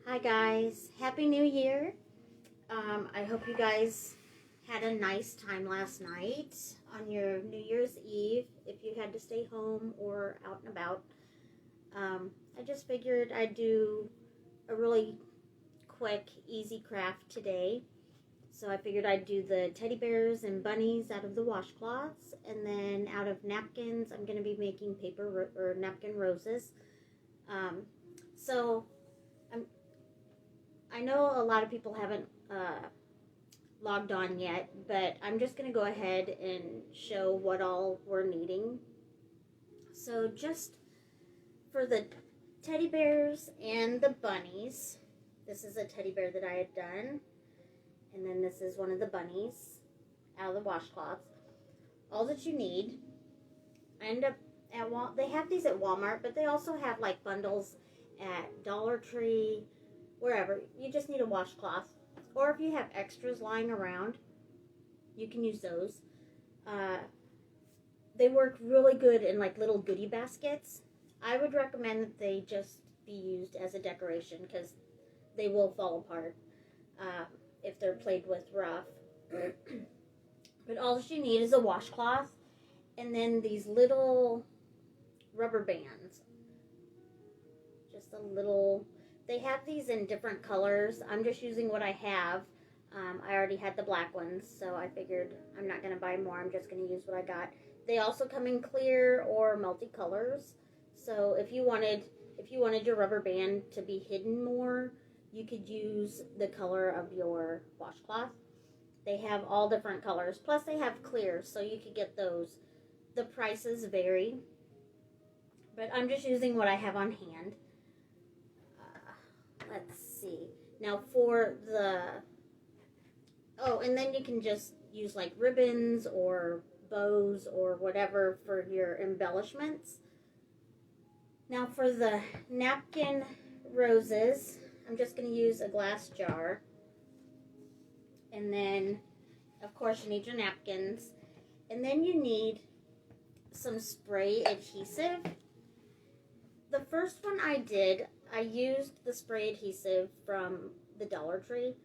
Hi guys, Happy New Year. I hope you guys had a nice time last night on your New Year's Eve if you had to stay home or out and about. I just figured I'd do a really quick, easy craft today. So I figured I'd do the teddy bears and bunnies out of the washcloths, and then out of napkins I'm going to be making or napkin roses. So I know a lot of people haven't logged on yet, but I'm just going to go ahead and show what all we're needing. So just for the teddy bears and the bunnies, this is a teddy bear that I had done, and then this is one of the bunnies out of the washcloths. All that you need, I end up at they have these at Walmart, but they also have like bundles at Dollar Tree, wherever. You just need a washcloth, or if you have extras lying around, you can use those. They work really good in like little goodie baskets. I would recommend that they just be used as a decoration because they will fall apart if they're played with rough. But all that you need is a washcloth and then these little rubber bands. Just a little. They have these in different colors. I'm just using what I have. I already had the black ones, so I figured I'm not going to buy more. I'm just going to use what I got. They also come in clear or multicolors. So if you wanted your rubber band to be hidden more, you could use the color of your washcloth. They have all different colors. Plus they have clear, so you could get those. The prices vary, but I'm just using what I have on hand. Let's see. Now for the, and then you can just use like ribbons or bows or whatever for your embellishments. Now for the napkin roses, I'm just going to use a glass jar. And then, of course, you need your napkins. And then you need some spray adhesive. The first one I did, I used the spray adhesive from the Dollar Tree.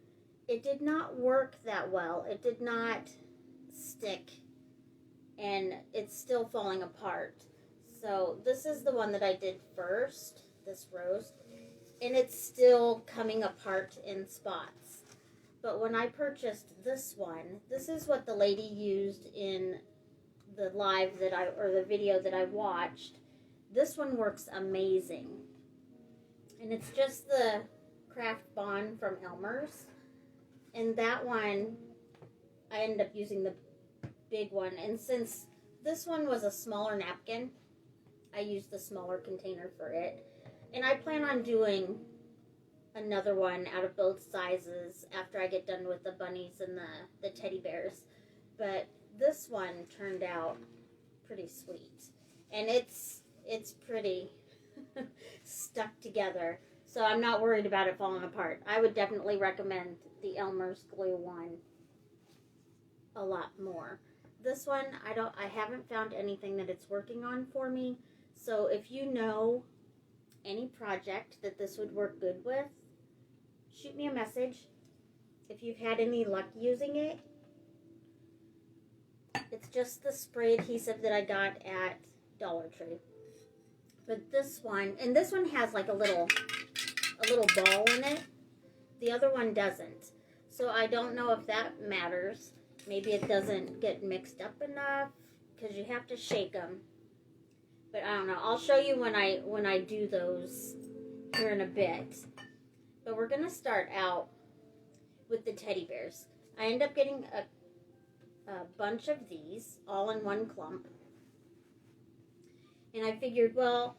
It did not work that well. It did not stick, and it's still falling apart. So this is the one that I did first, this rose, and it's still coming apart in spots. But when I purchased this one, this is what the lady used in the the video that I watched. This one works amazing. And it's just the Craft Bond from Elmer's. And that one, I ended up using the big one. And since this one was a smaller napkin, I used the smaller container for it. And I plan on doing another one out of both sizes after I get done with the bunnies and the teddy bears. But this one turned out pretty sweet. And it's pretty stuck together, so I'm not worried about it falling apart. I would definitely recommend the Elmer's glue one a lot more. This one, I haven't found anything that it's working on for me, so if you know any project that this would work good with, shoot me a message if you've had any luck using it. It's just the spray adhesive that I got at Dollar Tree. But this one has like a little ball in it. The other one doesn't. So I don't know if that matters. Maybe it doesn't get mixed up enough because you have to shake them. But I don't know. I'll show you when I do those here in a bit. But we're going to start out with the teddy bears. I end up getting a bunch of these all in one clump. And I figured, well,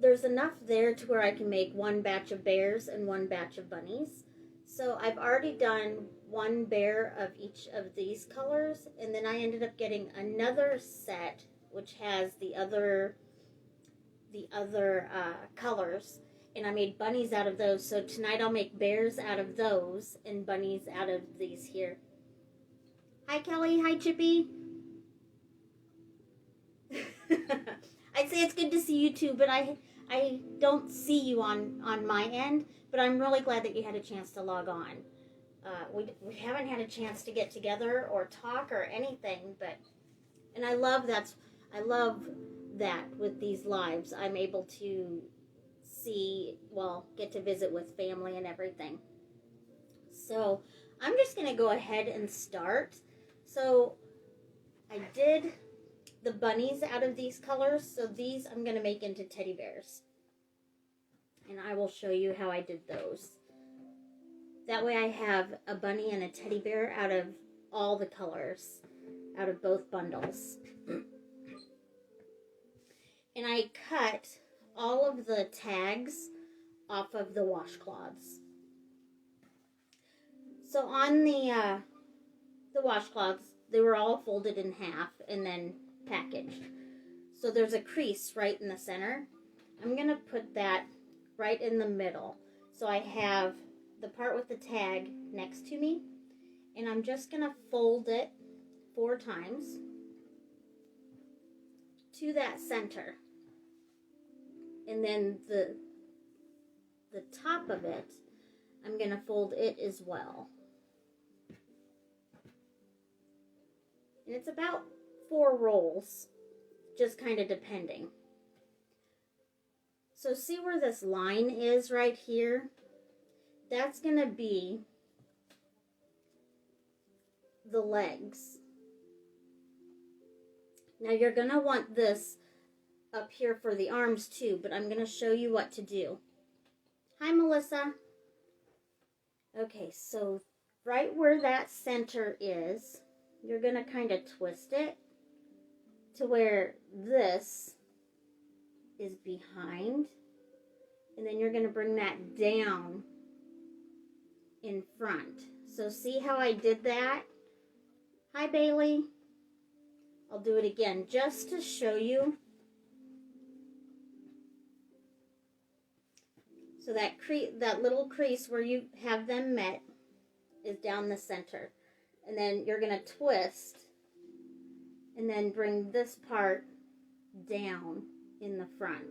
there's enough there to where I can make one batch of bears and one batch of bunnies. So I've already done one bear of each of these colors, and then I ended up getting another set which has the other colors, and I made bunnies out of those. So tonight I'll make bears out of those and bunnies out of these here. Hi Kelly, hi Chippy. I'd say it's good to see you too, but I I don't see you on my end, but I'm really glad that you had a chance to log on. We haven't had a chance to get together or talk or anything, but and I love that with these lives I'm able to get to visit with family and everything. So I'm just gonna go ahead and start. So I did the bunnies out of these colors, so these I'm gonna make into teddy bears, and I will show you how I did those. That way I have a bunny and a teddy bear out of all the colors, out of both bundles. And I cut all of the tags off of the washcloths. So on the washcloths, they were all folded in half and then packaged. So there's a crease right in the center. I'm going to put that right in the middle. So I have the part with the tag next to me, and I'm just going to fold it 4 times to that center. And then the top of it, I'm going to fold it as well. And it's about 4 rolls, just kind of depending. So see where this line is right here? That's going to be the legs. Now you're going to want this up here for the arms too, but I'm going to show you what to do. Hi, Melissa. Okay, so right where that center is, you're going to kind of twist it to where this is behind, and then you're going to bring that down in front. So see how I did that? Hi, Bailey. I'll do it again just to show you. So that little crease where you have them met is down the center. And then you're going to twist and then bring this part down in the front.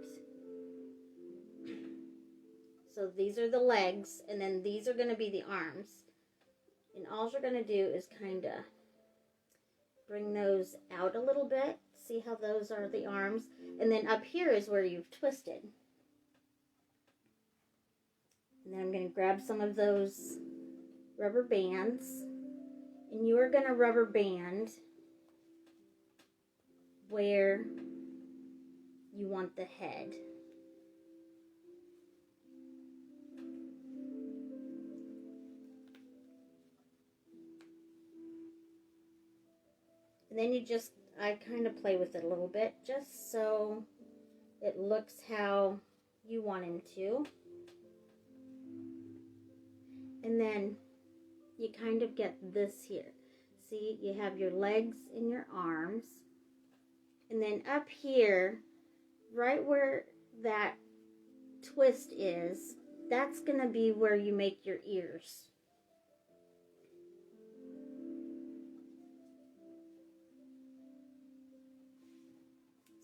So these are the legs, and then these are going to be the arms. And all you're going to do is kind of bring those out a little bit. See how those are the arms? And then up here is where you've twisted. And then I'm going to grab some of those rubber bands, and you are going to rubber band where you want the head. And then I kind of play with it a little bit just so it looks how you want him to. And then you kind of get this here. See, you have your legs and your arms. And then up here, right where that twist is, that's going to be where you make your ears.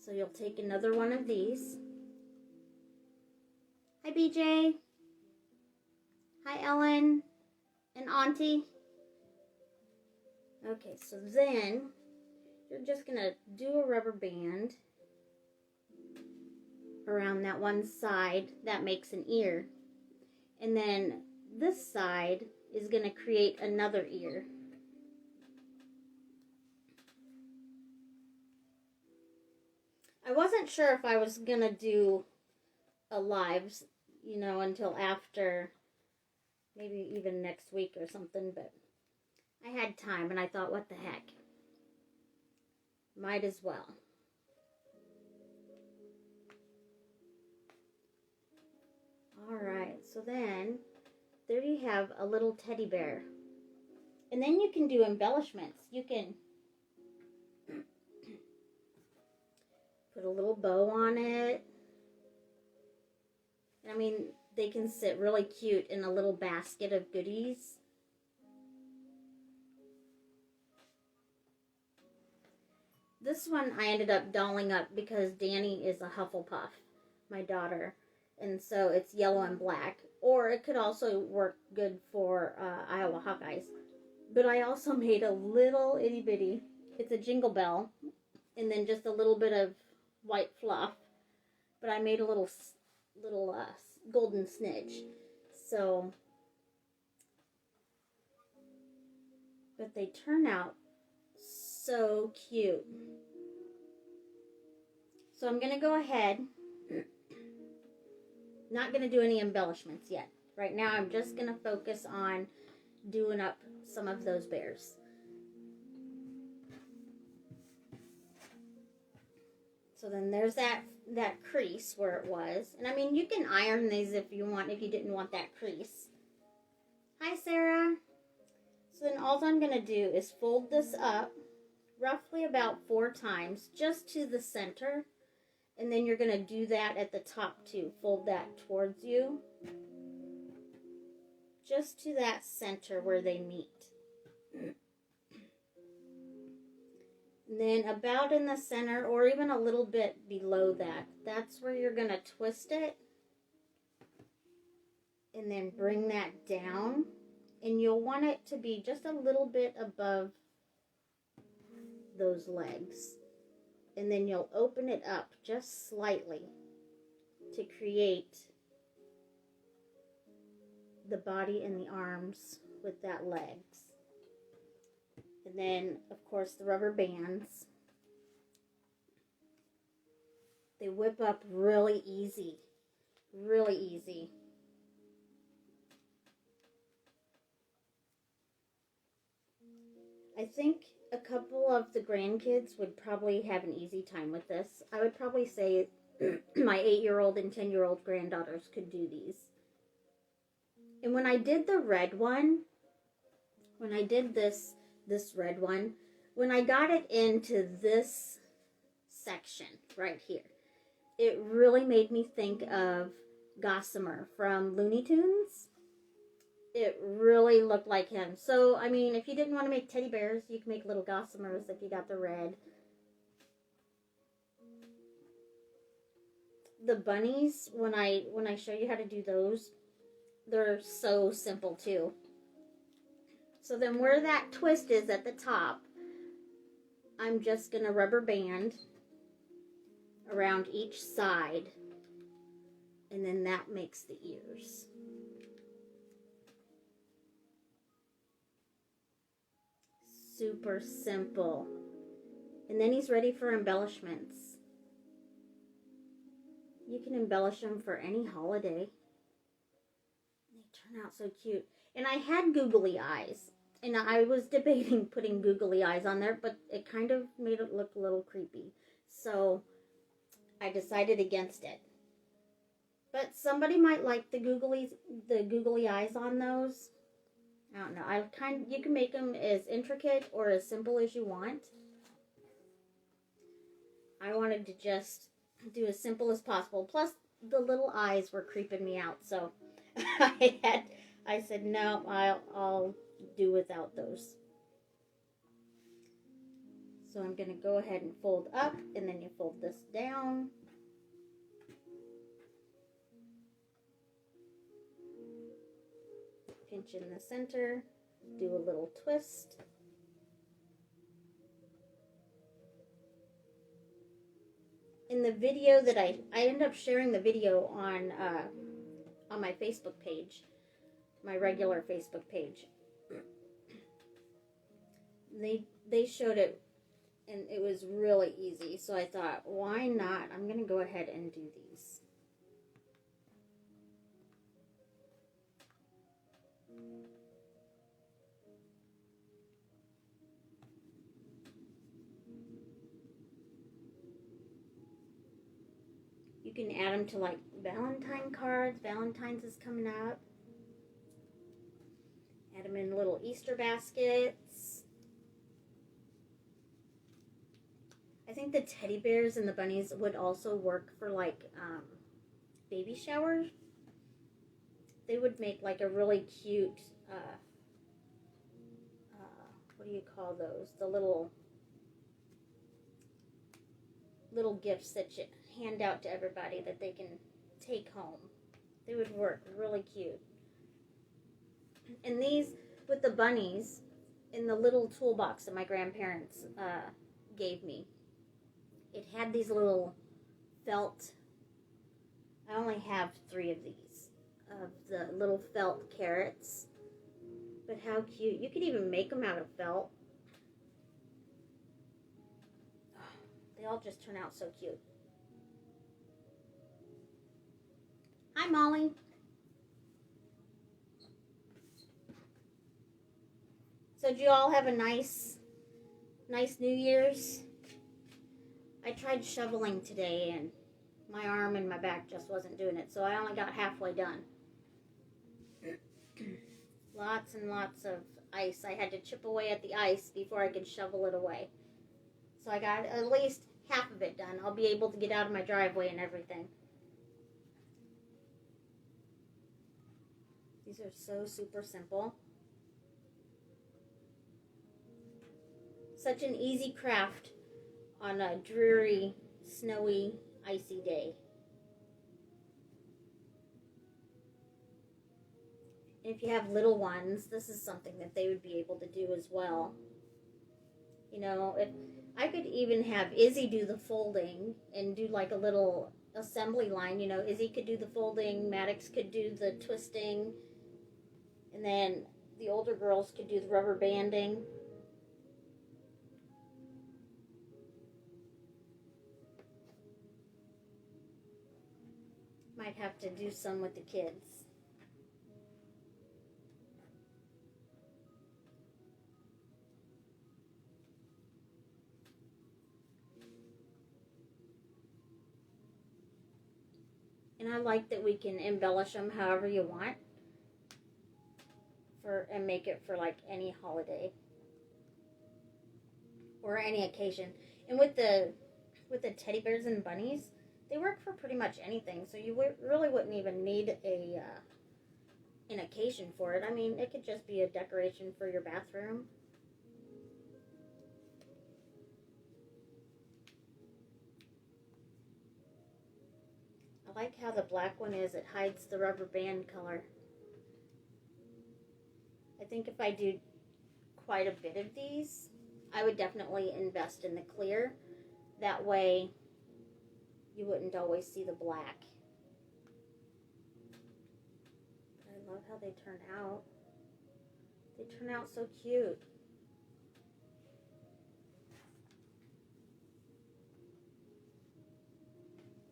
So you'll take another one of these. Hi, BJ. Hi, Ellen and Auntie. Okay, so then you're just going to do a rubber band around that one side that makes an ear. And then this side is going to create another ear. I wasn't sure if I was going to do a live, until after, maybe even next week or something, but I had time and I thought, what the heck? Might as well. Alright, so then there you have a little teddy bear. And then you can do embellishments. You can put a little bow on it. I mean, they can sit really cute in a little basket of goodies. This one I ended up dolling up because Danny is a Hufflepuff. my daughter. And so it's yellow and black. Or it could also work good for Iowa Hawkeyes. But I also made a little itty bitty, it's a jingle bell, and then just a little bit of white fluff. But I made a little golden snitch. So, but they turn out so cute. So I'm going to go ahead, not going to do any embellishments yet. Right now I'm just going to focus on doing up some of those bears. So then there's that crease where it was. And I mean, you can iron these if you want, if you didn't want that crease. Hi, Sarah. So then all I'm going to do is fold this up roughly about 4 times just to the center. And then you're going to do that at the top too. Fold that towards you. Just to that center where they meet. And then about in the center, or even a little bit below that, that's where you're going to twist it. And then bring that down. And you'll want it to be just a little bit above those legs. And then you'll open it up just slightly to create the body and the arms with that legs. And then, of course, the rubber bands. They whip up really easy. Really easy. I think a couple of the grandkids would probably have an easy time with this. I would probably say my 8-year-old and 10-year-old granddaughters could do these. And when I did the red one, when I did this red one, when I got it into this section right here, it really made me think of Gossamer from Looney Tunes. It really looked like him. So, I mean, if you didn't want to make teddy bears, you can make little Gossamers if you got the red. The bunnies, when I show you how to do those, they're so simple too. So then where that twist is at the top, I'm just going to rubber band around each side. And then that makes the ears. Super simple. And then he's ready for embellishments. You can embellish them for any holiday. They turn out so cute. And I had googly eyes. And I was debating putting googly eyes on there, but it kind of made it look a little creepy. So I decided against it. But somebody might like the googly eyes on those. I don't know. You can make them as intricate or as simple as you want. I wanted to just do as simple as possible. Plus, the little eyes were creeping me out, so I said no. I'll do without those. So I'm going to go ahead and fold up, and then you fold this down. Pinch in the center, do a little twist. In the video that I end up sharing the video on my Facebook page, my regular Facebook page. They showed it, and it was really easy. So I thought, why not? I'm going to go ahead and do these. You can add them to like Valentine cards. Valentine's is coming up. Add them in little Easter baskets. I think the teddy bears and the bunnies would also work for like baby showers. They would make like a really cute, what do you call those? The little gifts that you hand out to everybody that they can take home. They would work really cute. And these, with the bunnies, in the little toolbox that my grandparents gave me, it had these little felt, I only have 3 of these, of the little felt carrots. But how cute. You could even make them out of felt. They all just turn out so cute. Hi, Molly. So did you all have a nice New Year's? I tried shoveling today and my arm and my back just wasn't doing it, so I only got halfway done. Lots and lots of ice. I had to chip away at the ice before I could shovel it away. So I got at least half of it done. I'll be able to get out of my driveway and everything. These are so super simple. Such an easy craft on a dreary, snowy, icy day. And if you have little ones, this is something that they would be able to do as well. You know, if I could even have Izzy do the folding and do like a little assembly line. You know, Izzy could do the folding, Maddox could do the twisting, and then the older girls could do the rubber banding. Might have to do some with the kids. And I like that we can embellish them however you want and make it for like any holiday or any occasion. And with the teddy bears and bunnies, they work for pretty much anything. So you really wouldn't even need an occasion for it. I mean, it could just be a decoration for your bathroom. I like how the black one is. It hides the rubber band color. I think if I do quite a bit of these, I would definitely invest in the clear. That way, you wouldn't always see the black. I love how they turn out. They turn out so cute.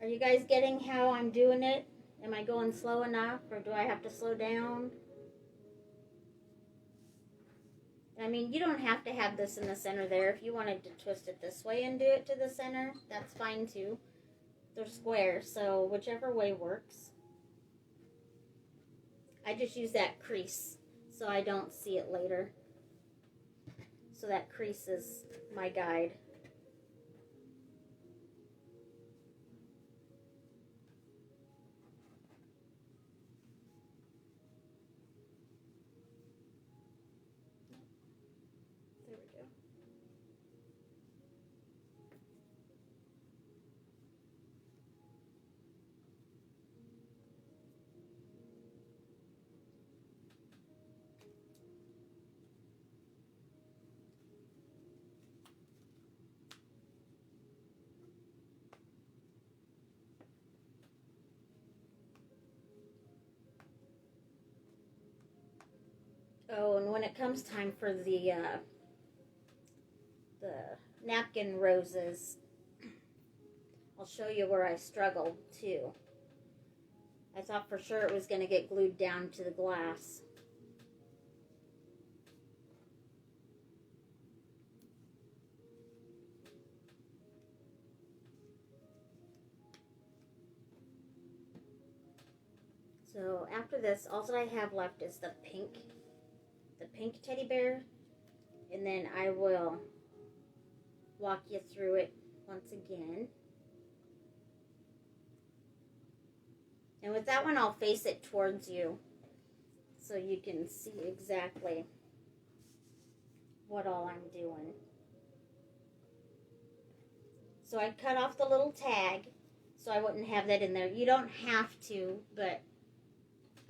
Are you guys getting how I'm doing it? Am I going slow enough, or do I have to slow down? I mean, you don't have to have this in the center there. If you wanted to twist it this way and do it to the center, that's fine too. They're square, so whichever way works. I just use that crease so I don't see it later. So that crease is my guide. There we go. Oh, and when it comes time for the napkin roses, I'll show you where I struggled too. I thought for sure it was going to get glued down to the glass. So after this, all that I have left is the pink teddy bear, and then I will walk you through it once again. And with that one, I'll face it towards you so you can see exactly what all I'm doing. So I cut off the little tag so I wouldn't have that in there. You don't have to, but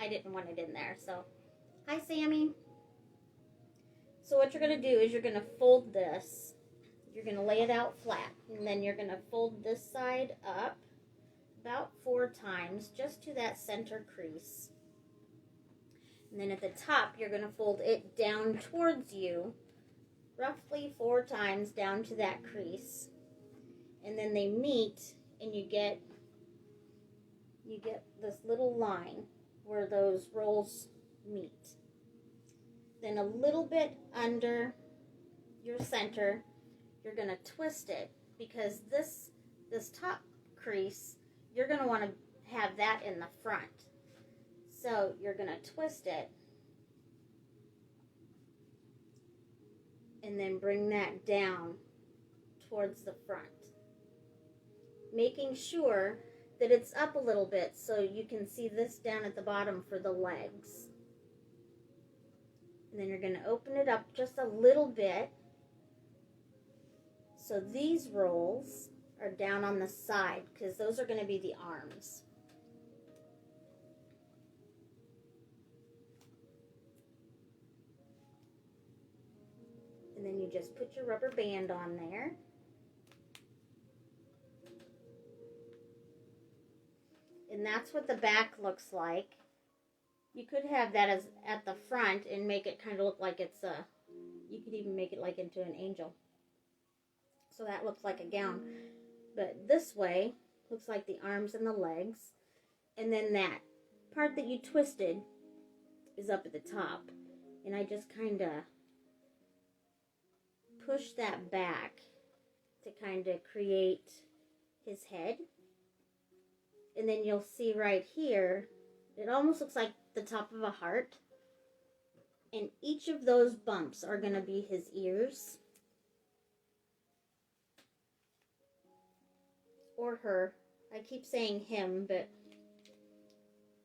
I didn't want it in there. So, hi, Sammy. So what you're going to do is you're going to fold this. You're going to lay it out flat, and then you're going to fold this side up about 4 times, just to that center crease. And then at the top, you're going to fold it down towards you, roughly 4 times down to that crease. And then they meet, and you get this little line where those rolls meet. Then a little bit under your center, you're going to twist it, because this top crease, you're going to want to have that in the front. So you're going to twist it and then bring that down towards the front, making sure that it's up a little bit so you can see this down at the bottom for the legs. And then you're going to open it up just a little bit, so these rolls are down on the side, because those are going to be the arms. And then you just put your rubber band on there. And that's what the back looks like. You could have that as at the front and make it kind of look like it's a, you could even make it like into an angel. So that looks like a gown. But this way, looks like the arms and the legs. And then that part that you twisted is up at the top. And I just kind of push that back to kind of create his head. And then you'll see right here, it almost looks like the top of a heart. And each of those bumps are going to be his ears. Or her. I keep saying him, but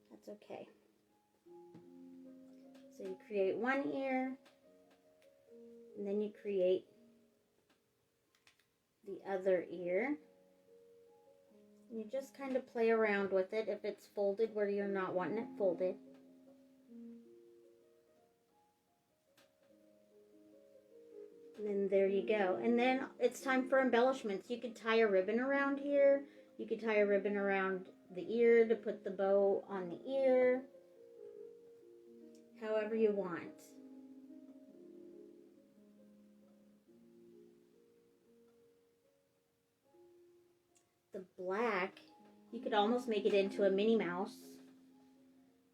that's okay. So you create one ear, and then you create the other ear. You just kind of play around with it if it's folded where you're not wanting it folded. And then there you go. And then it's time for embellishments. You could tie a ribbon around here. You could tie a ribbon around the ear to put the bow on the ear. However you want. The black, you could almost make it into a Minnie Mouse.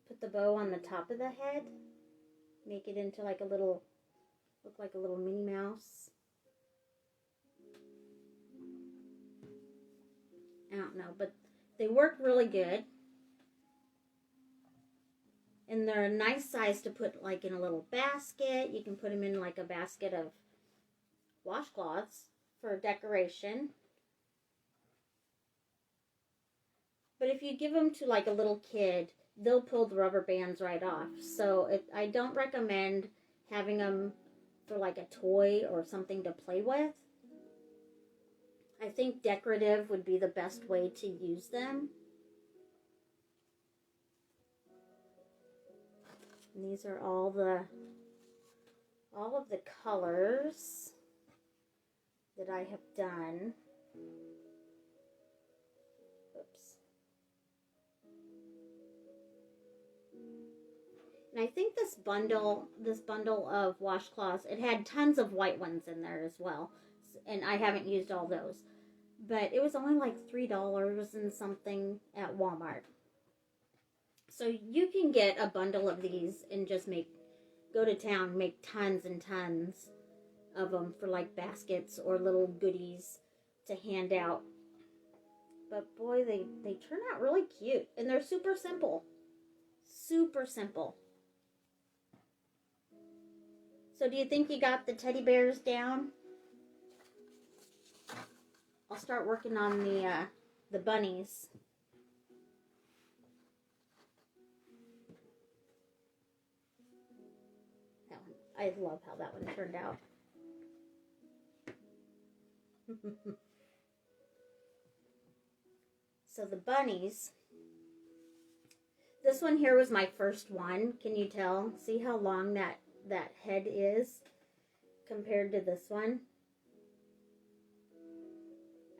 Put the bow on the top of the head. Make it into like a little, look like a little Minnie Mouse. I don't know, but they work really good. And they're a nice size to put like in a little basket. You can put them in like a basket of washcloths for decoration. But if you give them to like a little kid, they'll pull the rubber bands right off. So I don't recommend having them for like a toy or something to play with. I think decorative would be the best way to use them. And these are all of the colors that I have done. Oops. And I think this bundle of washcloths, it had tons of white ones in there as well. And I haven't used all those. But it was only like $3 and something at Walmart. So you can get a bundle of these and just go to town, make tons and tons of them for like baskets or little goodies to hand out. But boy, they turn out really cute. And they're super simple. Super simple. So do you think you got the teddy bears down? I'll start working on the bunnies. That one, I love how that one turned out. So the bunnies, this one here was my first one. Can you tell? See how long that head is compared to this one?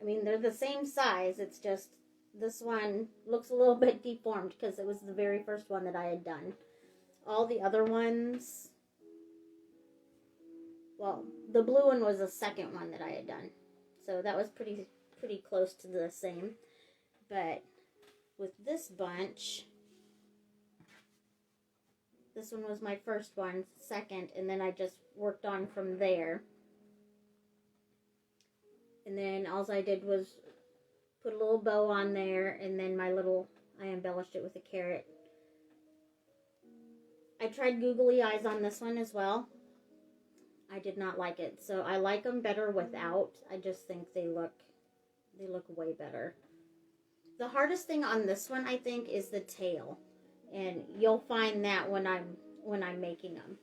I mean, they're the same size. It's just this one looks a little bit deformed because it was the very first one that I had done. All the other ones, well, the blue one was the second one that I had done. So that was pretty close to the same. But with this bunch, this one was my first one, second, and then I just worked on from there. And then all I did was put a little bow on there, and then I embellished it with a carrot. I tried googly eyes on this one as well. I did not like it, so I like them better without. I just think they look way better. The hardest thing on this one, I think, is the tail. And you'll find that when I'm making them.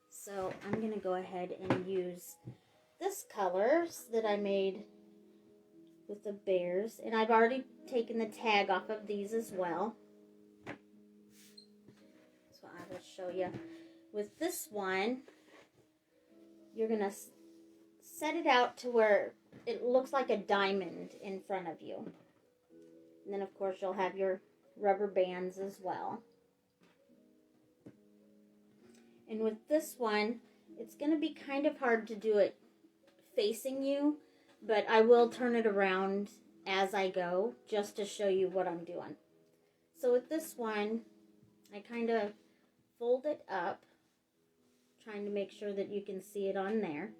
So I'm going to go ahead and use this colors that I made with the bears. And I've already taken the tag off of these as well. So I will show you. With this one, you're going to set it out to where it looks like a diamond in front of you. And then, of course, you'll have your rubber bands as well. And with this one, it's going to be kind of hard to do it facing you, but I will turn it around as I go just to show you what I'm doing. So with this one, I kind of fold it up, trying to make sure that you can see it on there,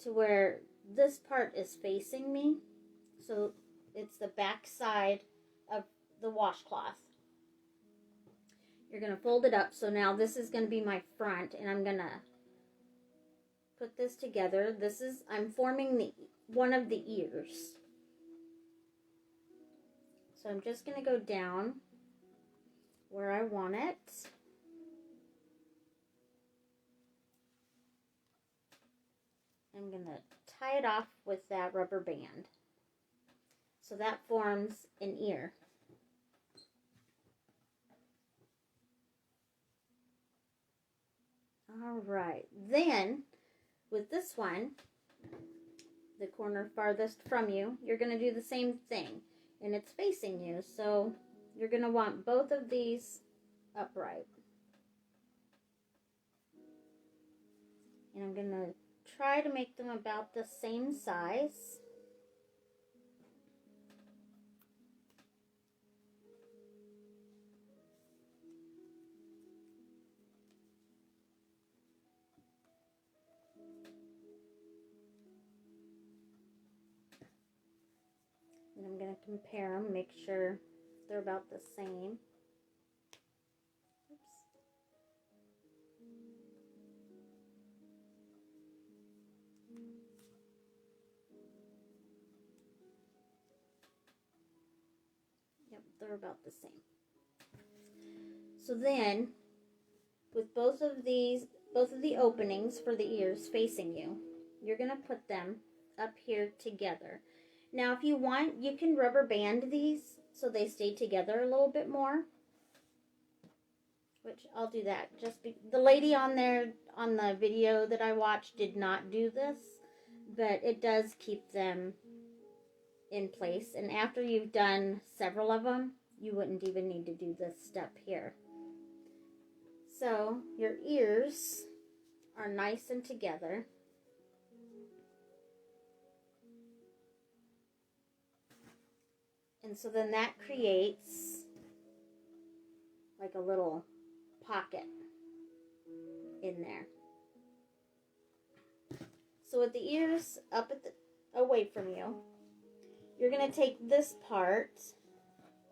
to where this part is facing me. So it's the back side of the washcloth. You're going to fold it up. So now this is going to be my front, and I'm going to put this together. I'm forming one of the ears. So I'm just going to go down where I want it. I'm going to tie it off with that rubber band. So that forms an ear. Alright, then with this one, the corner farthest from you, you're going to do the same thing. And it's facing you, so you're going to want both of these upright. And I'm going to try to make them about the same size. And I'm going to compare them, make sure they're about the same. Oops. Yep, they're about the same. So then, with both of the openings for the ears facing you, you're going to put them up here together. Now, if you want, you can rubber band these so they stay together a little bit more. Which I'll do that. The lady on the video that I watched did not do this, but it does keep them in place. And after you've done several of them, you wouldn't even need to do this step here. So your ears are nice and together. And so then that creates like a little pocket in there. So with the ears up away from you, you're going to take this part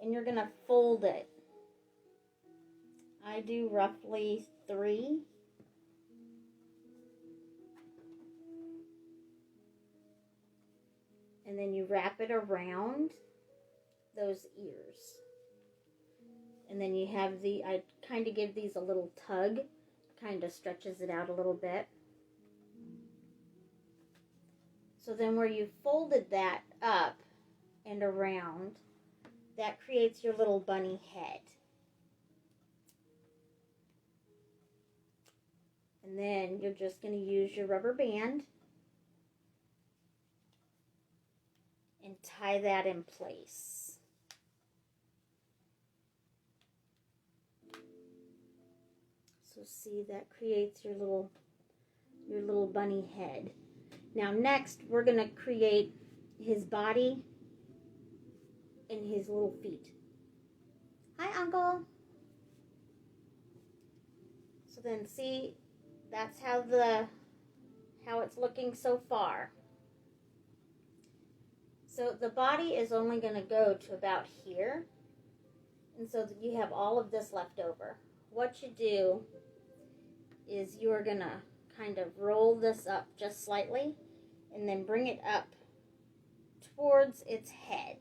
and you're going to fold it. I do roughly 3. And then you wrap it around those ears. And then you have I kind of give these a little tug, kind of stretches it out a little bit. So then where you folded that up, and around. That creates your little bunny head. And then you're just going to use your rubber band and tie that in place. So see, that creates your little bunny head. Now next we're going to create his body and his little feet. Hi, Uncle. So then see, that's how it's looking so far. So the body is only going to go to about here. And so you have all of this left over. What you do is you're going to kind of roll this up just slightly and then bring it up towards its head.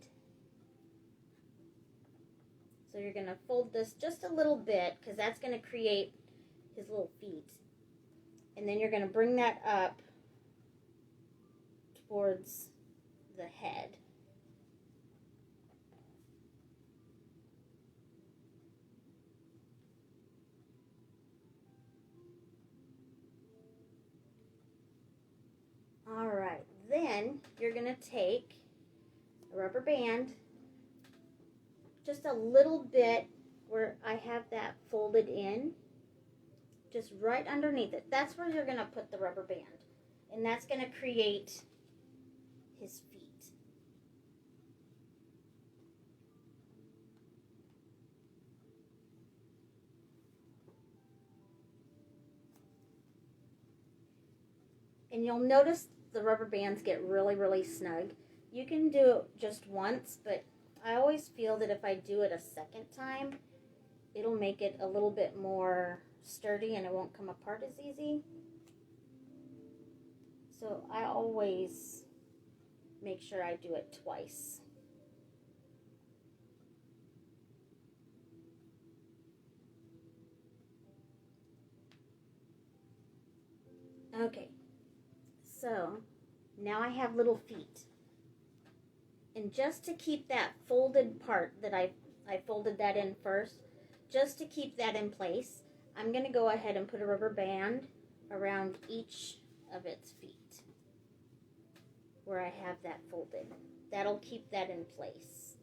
So you're going to fold this just a little bit because that's going to create his little feet. And then you're going to bring that up towards the head. Alright, then you're going to take a rubber band, just a little bit where I have that folded in, just right underneath it. That's where you're going to put the rubber band. And that's going to create his feet. And you'll notice the rubber bands get really, really snug. You can do it just once, but I always feel that if I do it a second time, it'll make it a little bit more sturdy and it won't come apart as easy. So I always make sure I do it twice. Okay, so now I have little feet. And just to keep that folded part that I folded that in first, just to keep that in place, I'm going to go ahead and put a rubber band around each of its feet where I have that folded. That'll keep that in place.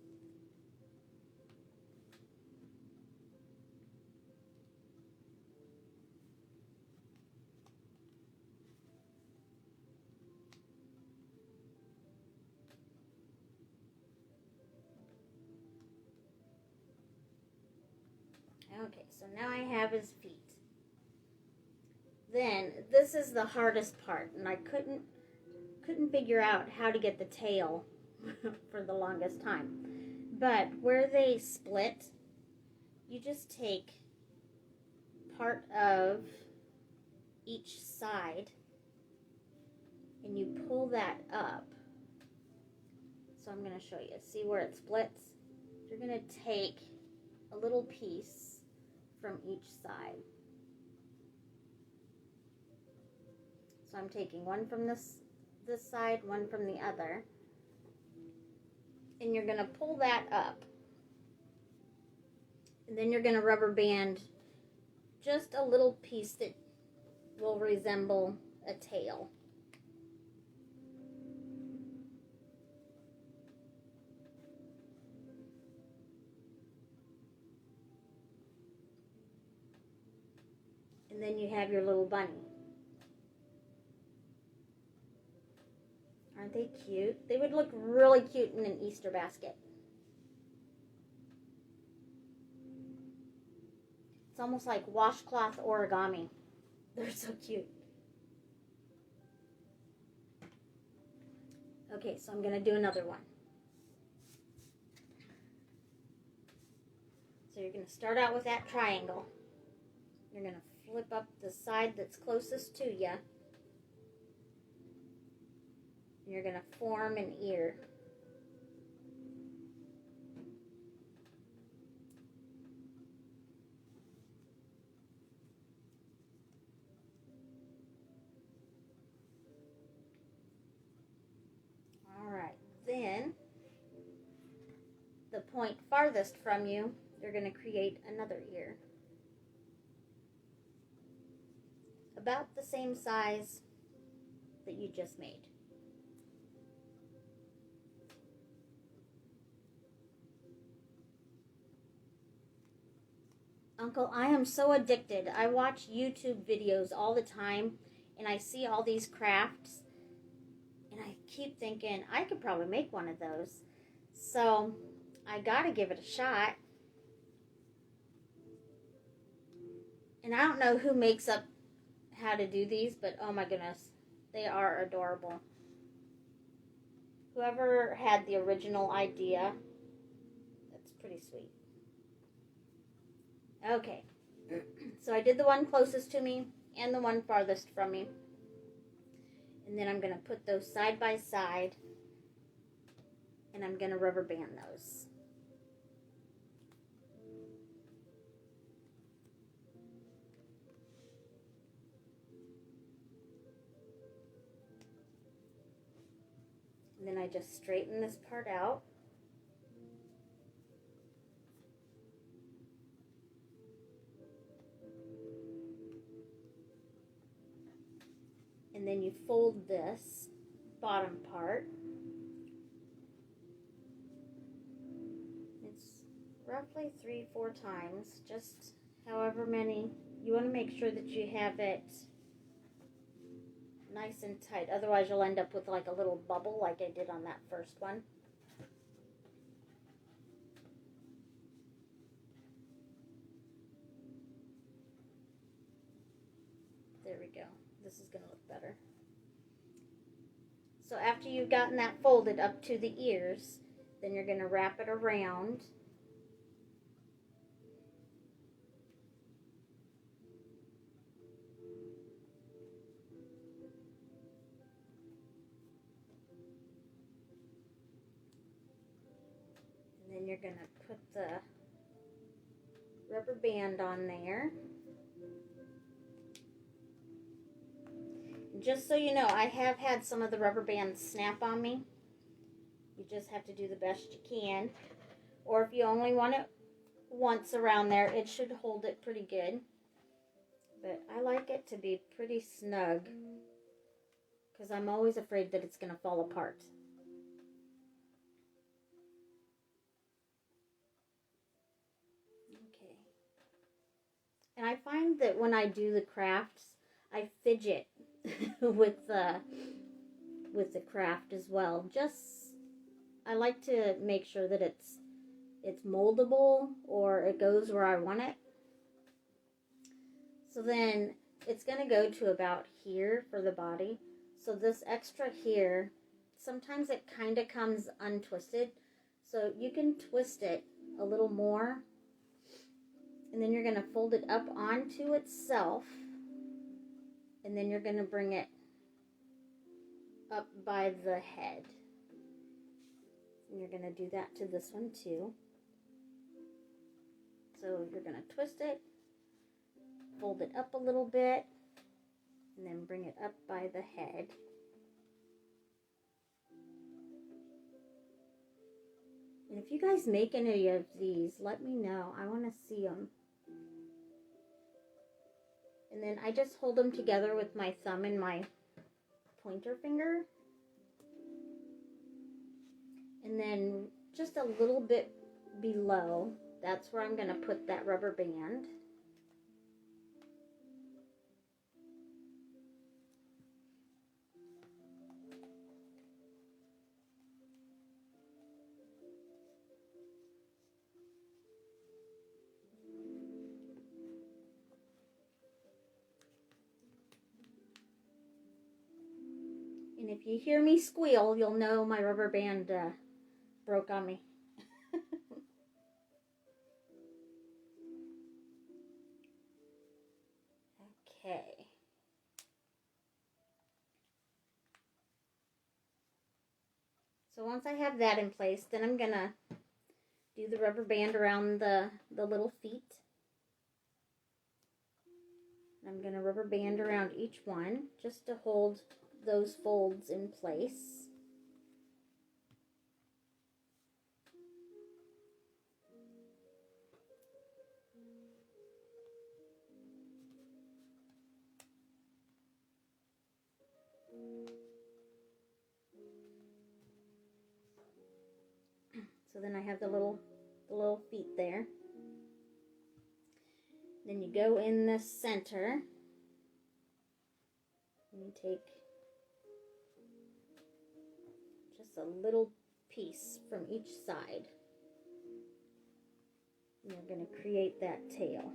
Okay, so now I have his feet. Then, this is the hardest part, and I couldn't figure out how to get the tail for the longest time. But where they split, you just take part of each side and you pull that up. So I'm going to show you. See where it splits? You're going to take a little piece from each side. So I'm taking one from this side, one from the other. And you're going to pull that up. And then you're going to rubber band just a little piece that will resemble a tail. And then you have your little bunny. Aren't they cute? They would look really cute in an Easter basket. It's almost like washcloth origami. They're so cute. Okay, so I'm going to do another one. So you're going to start out with that triangle. You're going to flip up the side that's closest to you. And you're going to form an ear. Alright, then point farthest from you, you're going to create another ear. About the same size that you just made. Uncle, I am so addicted. I watch YouTube videos all the time, and I see all these crafts, and I keep thinking, I could probably make one of those. So, I gotta give it a shot. And I don't know who makes up how to do these, but oh my goodness, they are adorable. Whoever had the original idea, that's pretty sweet. Okay, so I did the one closest to me and the one farthest from me. And then I'm going to put those side by side, and I'm going to rubber band those. And then I just straighten this part out. And then you fold this bottom part. It's roughly 3-4 times, just however many. You want to make sure that you have it nice and tight. Otherwise you'll end up with like a little bubble like I did on that first one. There we go. This is going to look better. So after you've gotten that folded up to the ears, then you're going to wrap it around. And then you're going to put the rubber band on there. Just so you know, I have had some of the rubber bands snap on me. You just have to do the best you can. Or if you only want it once around there, it should hold it pretty good. But I like it to be pretty snug, because I'm always afraid that it's going to fall apart. Okay. And I find that when I do the crafts, I fidget with the craft as well. Just, I like to make sure that it's moldable, or it goes where I want it. So then it's going to go to about here for the body. So this extra here, sometimes it kind of comes untwisted. So you can twist it a little more. And then you're going to fold it up onto itself. And then you're going to bring it up by the head. And you're going to do that to this one too. So you're going to twist it, fold it up a little bit, and then bring it up by the head. And if you guys make any of these, let me know. I want to see them. And then I just hold them together with my thumb and my pointer finger. And then just a little bit below, that's where I'm going to put that rubber band. And if you hear me squeal, you'll know my rubber band broke on me. Okay. So once I have that in place, then I'm going to do the rubber band around the little feet. I'm going to rubber band around each one just to hold those folds in place. So then I have the little feet there. Then you go in the center. And you take just a little piece from each side. And you're going to create that tail.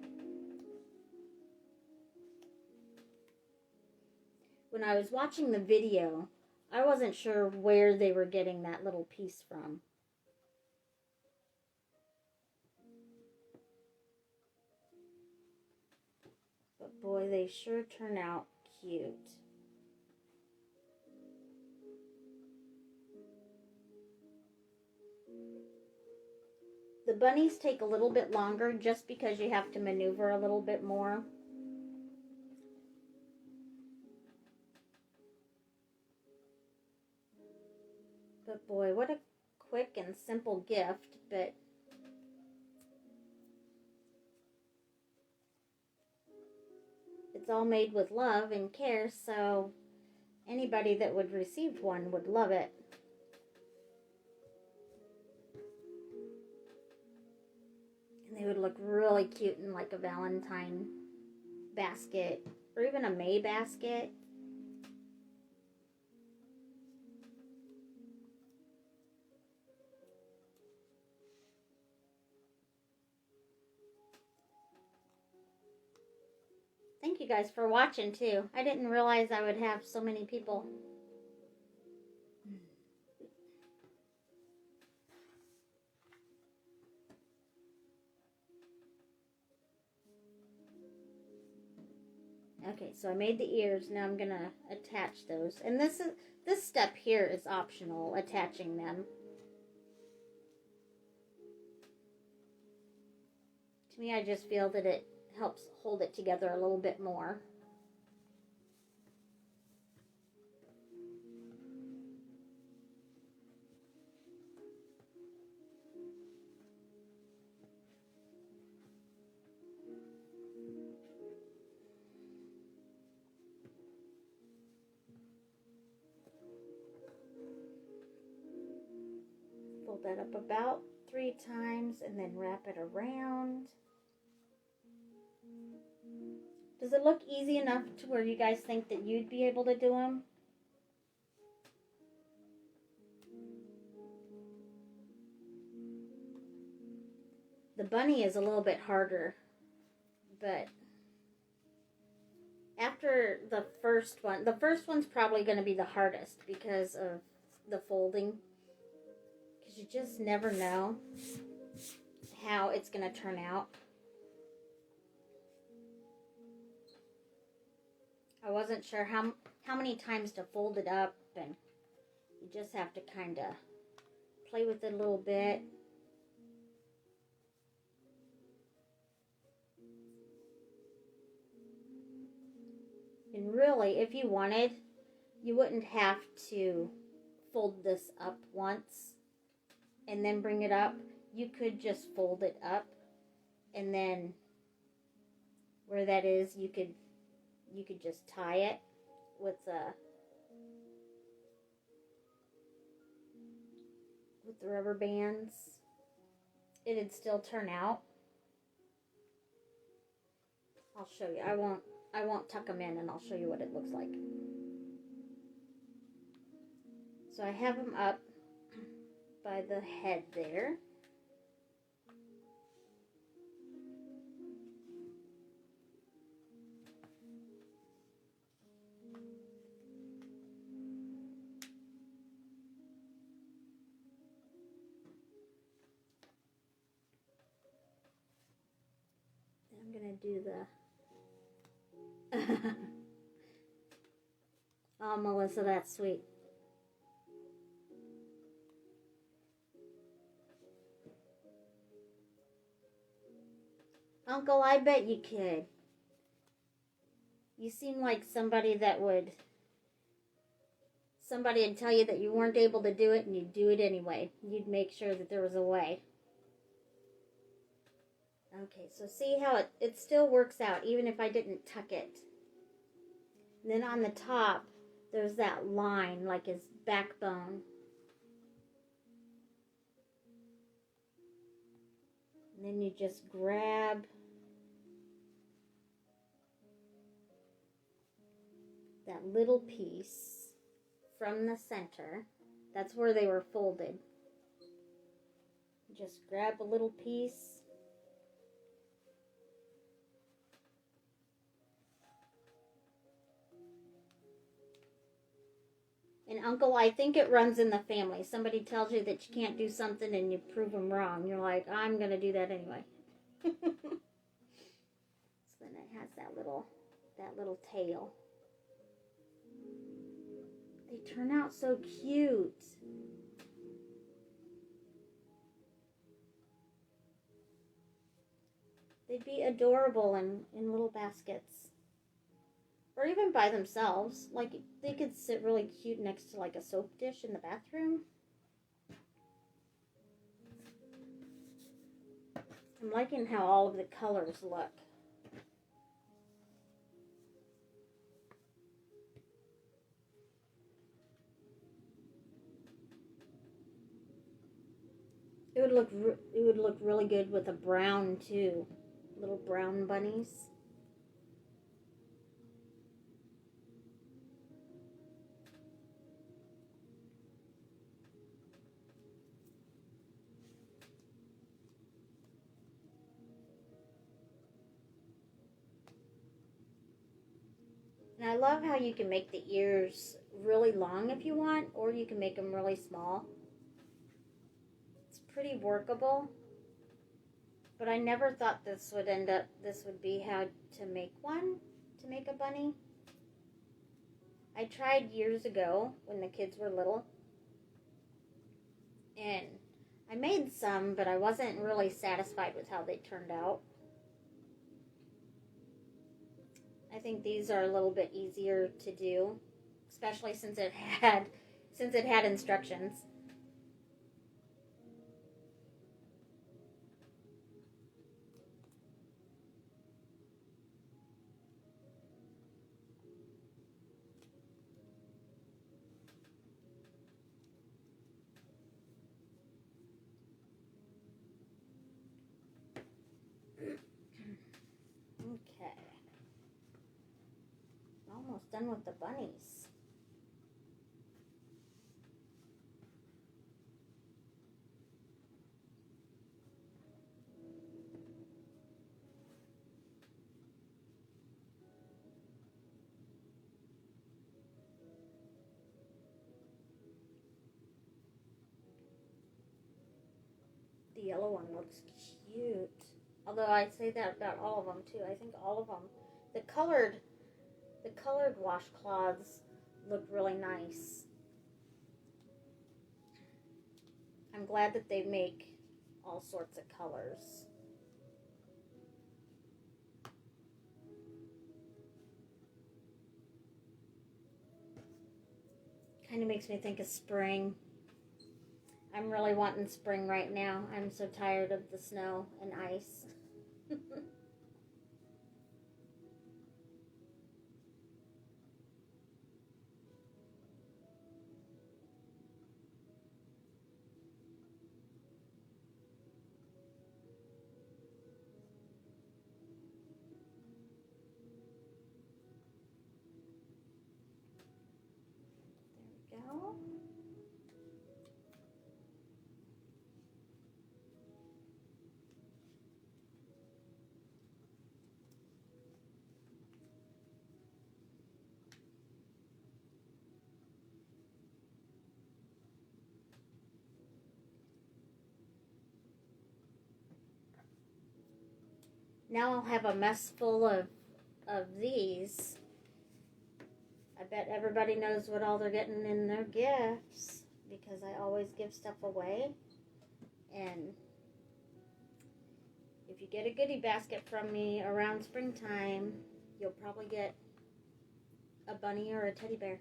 When I was watching the video, I wasn't sure where they were getting that little piece from. But boy, they sure turn out cute. The bunnies take a little bit longer just because you have to maneuver a little bit more. But boy, what a quick and simple gift, but it's all made with love and care, so anybody that would receive one would love it. And they would look really cute in like a Valentine basket or even a May basket. Thank you guys for watching too. I didn't realize I would have so many people. Okay, so I made the ears. Now I'm gonna attach those. And this step here is optional, attaching them. To me, I just feel that it helps hold it together a little bit more. Fold that up about 3 times and then wrap it around. Does it look easy enough to where you guys think that you'd be able to do them? The bunny is a little bit harder, but after the first one's probably going to be the hardest because of the folding. Because you just never know how it's going to turn out. I wasn't sure how many times to fold it up, and you just have to kind of play with it a little bit. And really, if you wanted, you wouldn't have to fold this up once and then bring it up. You could just fold it up, and then where that is, you could just tie it with the rubber bands. It'd still turn out. I'll show you. I won't tuck them in, and I'll show you what it looks like. So I have them up by the head there. I'm going to do the... Oh, Melissa, that's sweet. Uncle, I bet you could. You seem like somebody would tell you that you weren't able to do it, and you'd do it anyway. You'd make sure that there was a way. Okay, so see how it still works out, even if I didn't tuck it. And then on the top, there's that line, like his backbone. And then you just grab that little piece from the center. That's where they were folded. Just grab a little piece. And Uncle, I think it runs in the family. Somebody tells you that you can't do something and you prove them wrong. You're like, I'm going to do that anyway. So then it has that little tail. They turn out so cute. They'd be adorable in little baskets. Or even by themselves. Like, they could sit really cute next to like a soap dish in the bathroom. I'm liking how all of the colors look. It would look really good with a brown too. Little brown bunnies. And I love how you can make the ears really long if you want, or you can make them really small. It's pretty workable. But I never thought this would be how to make a bunny. I tried years ago when the kids were little. And I made some, but I wasn't really satisfied with how they turned out. I think these are a little bit easier to do, especially since it had instructions. Okay. Almost done with the bunnies. The yellow one looks cute. Although I'd say that about all of them too. I think all of them. The colored washcloths look really nice. I'm glad that they make all sorts of colors. Kind of makes me think of spring. I'm really wanting spring right now. I'm so tired of the snow and ice. There we go. Now I'll have a mess full of these. I bet everybody knows what all they're getting in their gifts because I always give stuff away. And if you get a goodie basket from me around springtime, you'll probably get a bunny or a teddy bear.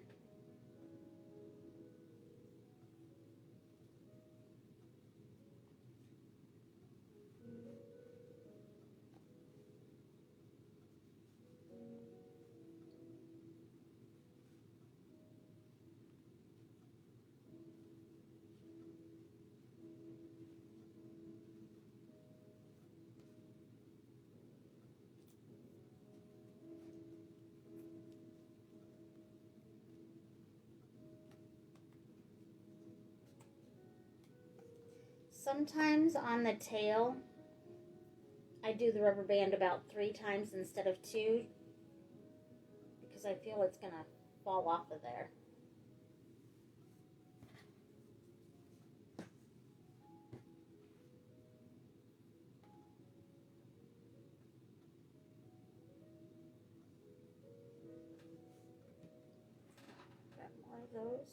Sometimes on the tail, I do the rubber band about 3 times instead of 2 because I feel it's going to fall off of there. Got more of those.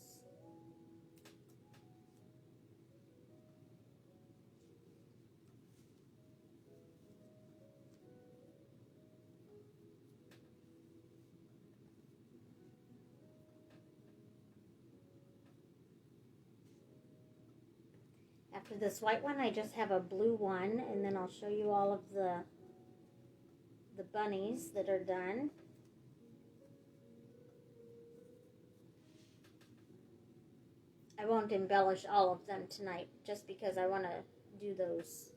After this white one, I just have a blue one, and then I'll show you all of the bunnies that are done. I won't embellish all of them tonight, just because I want to do those.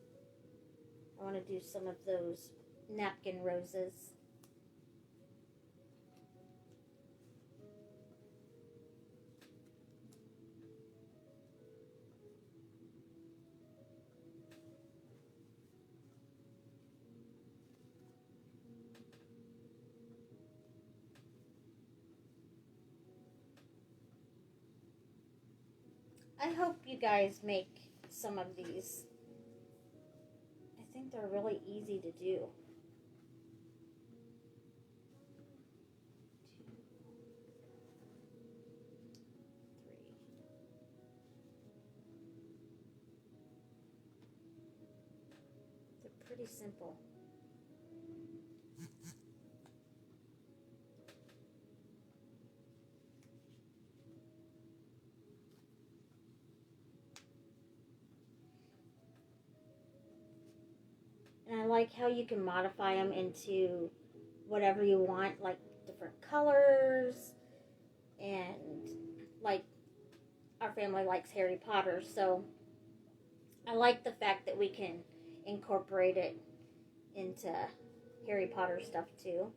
I want to do some of those napkin roses. I hope you guys make some of these. I think they're really easy to do. 2, 3. They're pretty simple. And I like how you can modify them into whatever you want, like different colors. And like our family likes Harry Potter, so I like the fact that we can incorporate it into Harry Potter stuff too.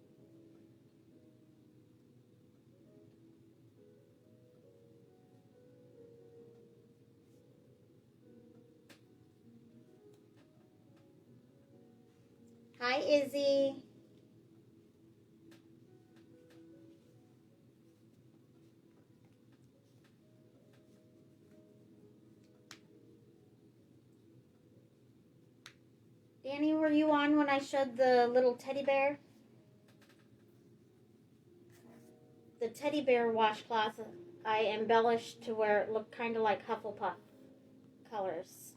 Hi, Izzy. Danny, were you on when I showed the little teddy bear? The teddy bear washcloth I embellished to where it looked kind of like Hufflepuff colors.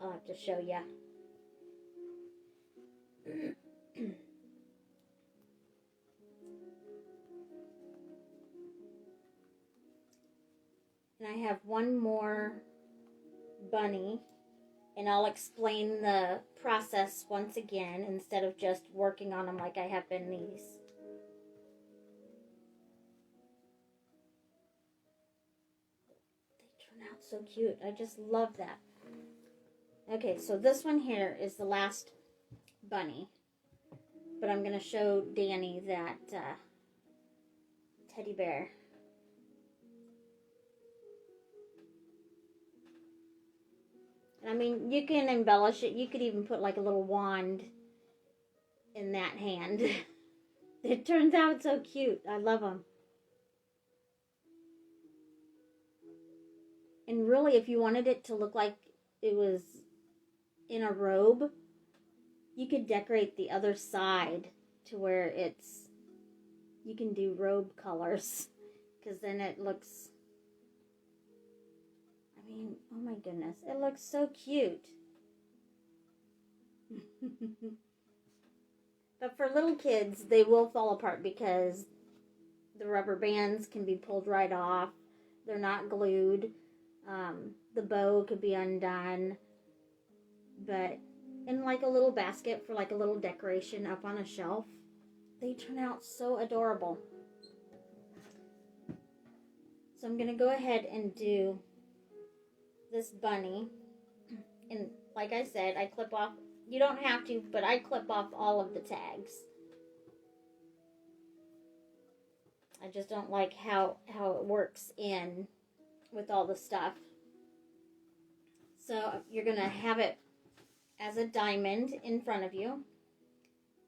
I'll have to show ya. And I have one more bunny, and I'll explain the process once again instead of just working on them like I have been these. They turn out so cute. I just love that. Okay, so this one here is the last bunny, but I'm going to show Danny that teddy bear. I mean, you can embellish it. You could even put like a little wand in that hand. It turns out so cute. I love them. And really, if you wanted it to look like it was in a robe, you could decorate the other side to where it's, you can do robe colors, because then it looks, I mean, oh my goodness, it looks so cute. But for little kids, they will fall apart because the rubber bands can be pulled right off. They're not glued. The bow could be undone. But in like a little basket for like a little decoration up on a shelf. They turn out so adorable. So I'm going to go ahead and do this bunny. And like I said, I clip off, you don't have to, but I clip off all of the tags. I just don't like how it works in with all the stuff. So you're going to have it as a diamond in front of you.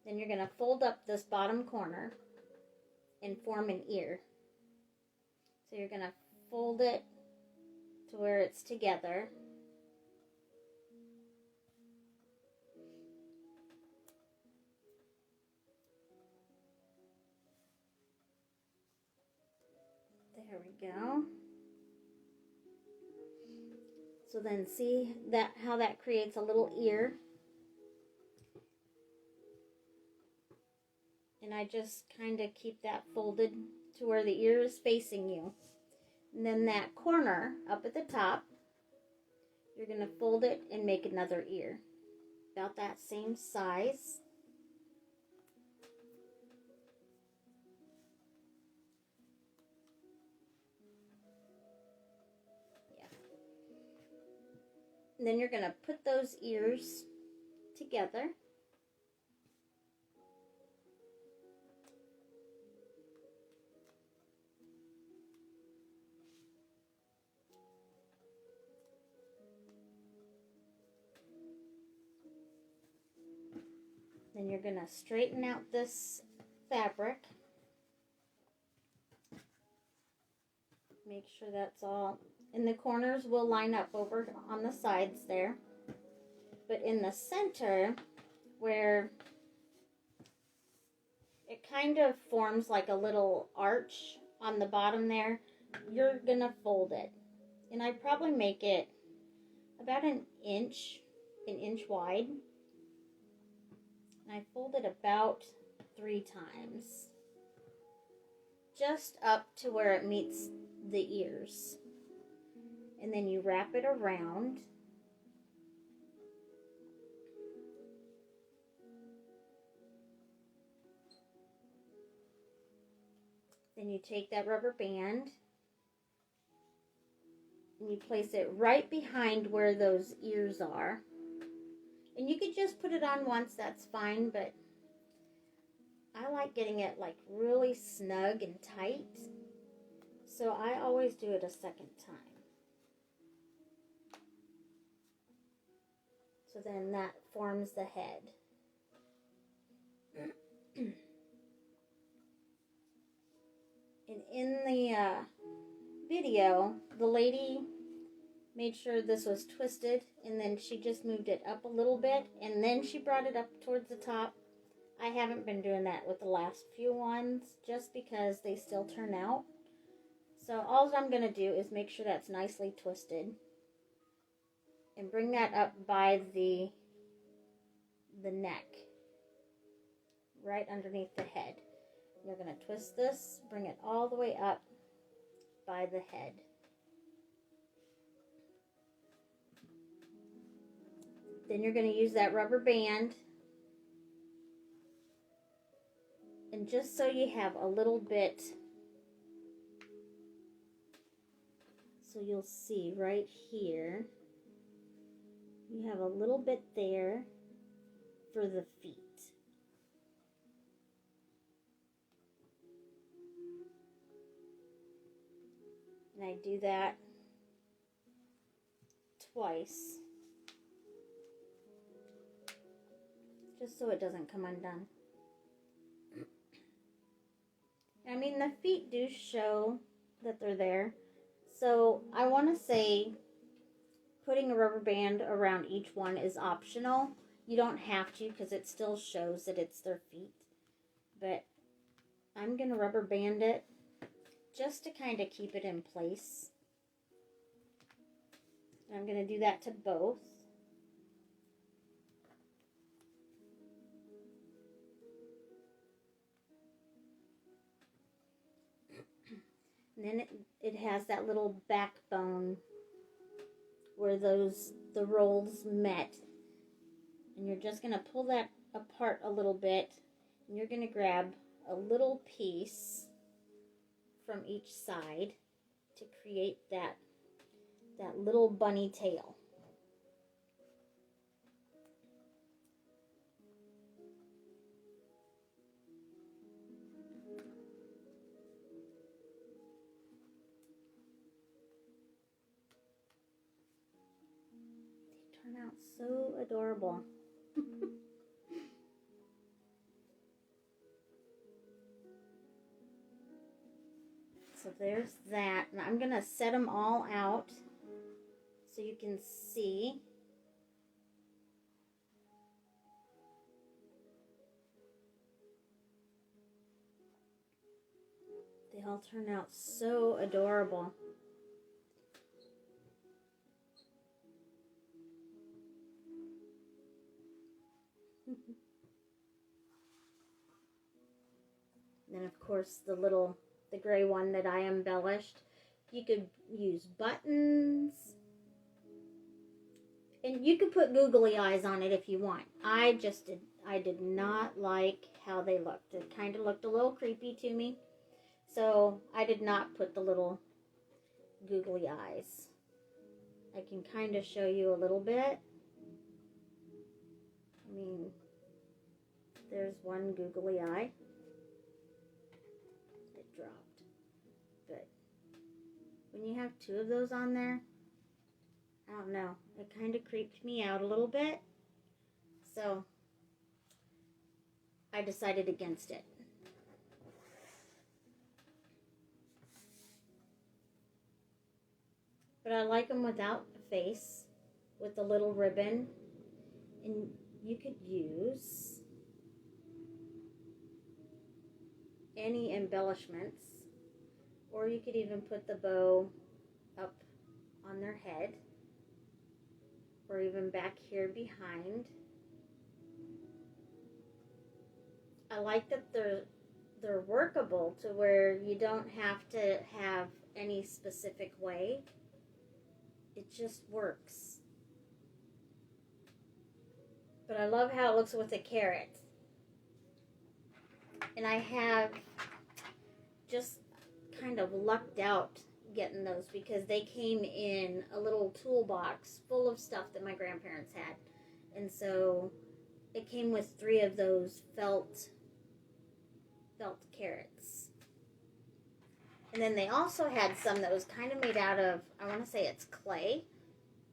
Then you're going to fold up this bottom corner and form an ear. So you're going to fold it to where it's together. There we go. So then see that how that creates a little ear. And I just kind of keep that folded to where the ear is facing you. And then that corner up at the top, you're going to fold it and make another ear. About that same size. Yeah. And then you're going to put those ears together. Then you're going to straighten out this fabric. Make sure that's all, and the corners will line up over on the sides there. But in the center, where it kind of forms like a little arch on the bottom there, you're going to fold it. And I probably make it about an inch wide. And I fold it about 3 times. Just up to where it meets the ears. And then you wrap it around. Then you take that rubber band and you place it right behind where those ears are. And you could just put it on once, that's fine, but I like getting it like really snug and tight. So I always do it a second time. So then that forms the head. And in the video, the lady made sure this was twisted, and then she just moved it up a little bit, and then she brought it up towards the top. I haven't been doing that with the last few ones, just because they still turn out. So all I'm going to do is make sure that's nicely twisted, and bring that up by the neck, right underneath the head. You're going to twist this, bring it all the way up by the head. Then you're going to use that rubber band, and just so you have a little bit, so you'll see right here, you have a little bit there for the feet. And I do that twice, just so it doesn't come undone. I mean, the feet do show that they're there. So I want to say putting a rubber band around each one is optional. You don't have to, because it still shows that it's their feet. But I'm going to rubber band it just to kind of keep it in place. And I'm going to do that to both. And then it has that little backbone where the rolls met. And you're just going to pull that apart a little bit. And you're going to grab a little piece from each side to create that little bunny tail. They turn out so adorable. So there's that. And I'm going to set them all out so you can see. They all turn out so adorable. Then of course the gray one that I embellished. You could use buttons. And you could put googly eyes on it if you want. I did not like how they looked. It kind of looked a little creepy to me. So I did not put the little googly eyes. I can kind of show you a little bit. I mean, there's one googly eye. It dropped. But when you have two of those on there, I don't know. It kind of creeped me out a little bit. So I decided against it. But I like them without a face, with a little ribbon. And you could use any embellishments, or you could even put the bow up on their head, or even back here behind. I like that they're workable to where you don't have to have any specific way. It just works. But I love how it looks with the carrot. And I have just kind of lucked out getting those because they came in a little toolbox full of stuff that my grandparents had. And so it came with 3 of those felt carrots. And then they also had some that was kind of made out of, I want to say it's clay,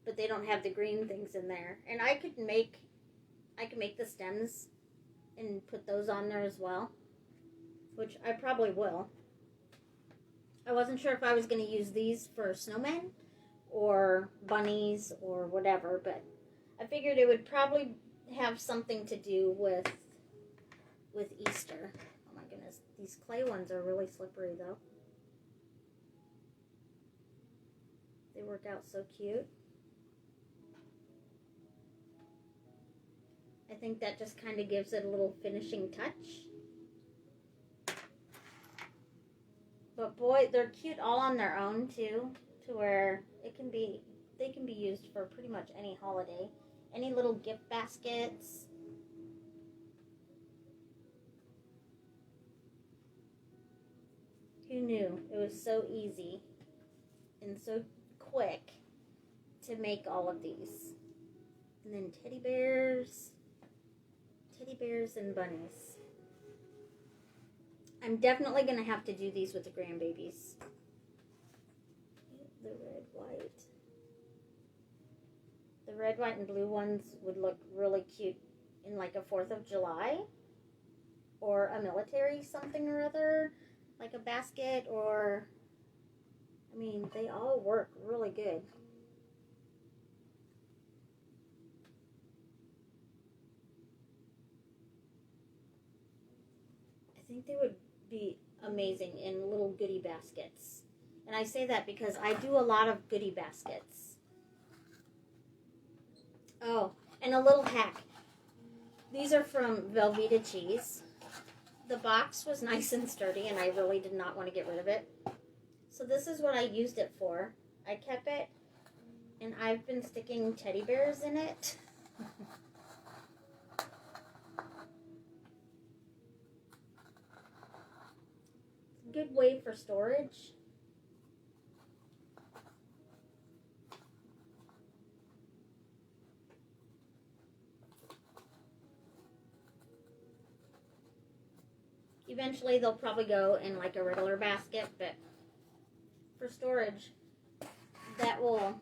but they don't have the green things in there. And I could make the stems and put those on there as well, which I probably will. I wasn't sure if I was going to use these for snowmen or bunnies or whatever, but I figured it would probably have something to do with Easter. Oh my goodness, these clay ones are really slippery though. They work out so cute. I think that just kind of gives it a little finishing touch. But boy, they're cute all on their own too, to where they can be used for pretty much any holiday. Any little gift baskets. Who knew it was so easy and so quick to make all of these. And then teddy bears and bunnies. I'm definitely going to have to do these with the grandbabies. The red, white. The red, white, and blue ones would look really cute in like a 4th of July or a military something or other, like a basket, or, I mean, they all work really good. I think they would be amazing in little goodie baskets. And I say that because I do a lot of goodie baskets. Oh, and a little hack. These are from Velveeta cheese. The box was nice and sturdy, and I really did not want to get rid of it. So this is what I used it for. I kept it, and I've been sticking teddy bears in it. good way for storage. Eventually they'll probably go in like a regular basket, but for storage, that will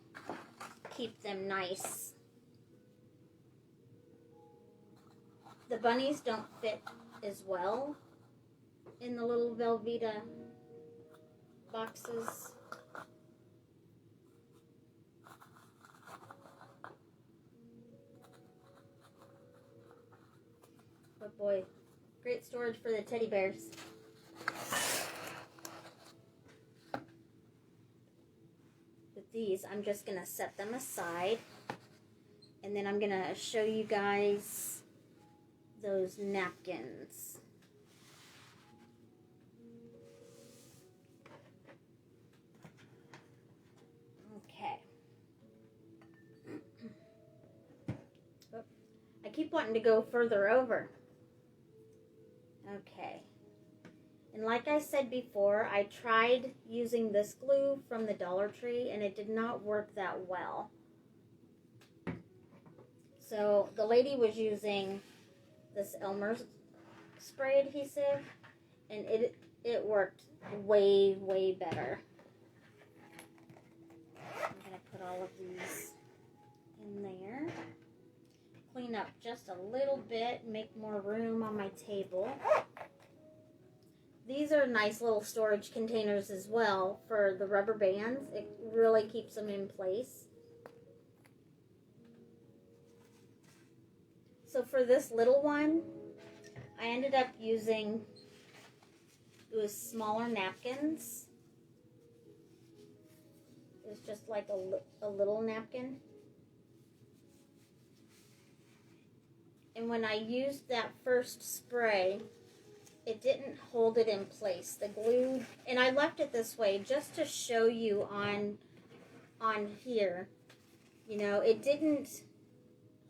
keep them nice. The bunnies don't fit as well in the little Velveeta boxes. But boy, great storage for the teddy bears. With these, I'm just going to set them aside. And then I'm going to show you guys those napkins. Okay. I keep wanting to go further over. Okay. And like I said before, I tried using this glue from the Dollar Tree and it did not work that well. So the lady was using this Elmer's spray adhesive and it worked way, way better. I'm going to put all of these in there. Clean up just a little bit, make more room on my table. These are nice little storage containers as well for the rubber bands. It really keeps them in place. So for this little one, I ended up using, it was smaller napkins. It was just like a little napkin. And when I used that first spray, it didn't hold it in place. The glue, and I left it this way just to show you on here. You know, it didn't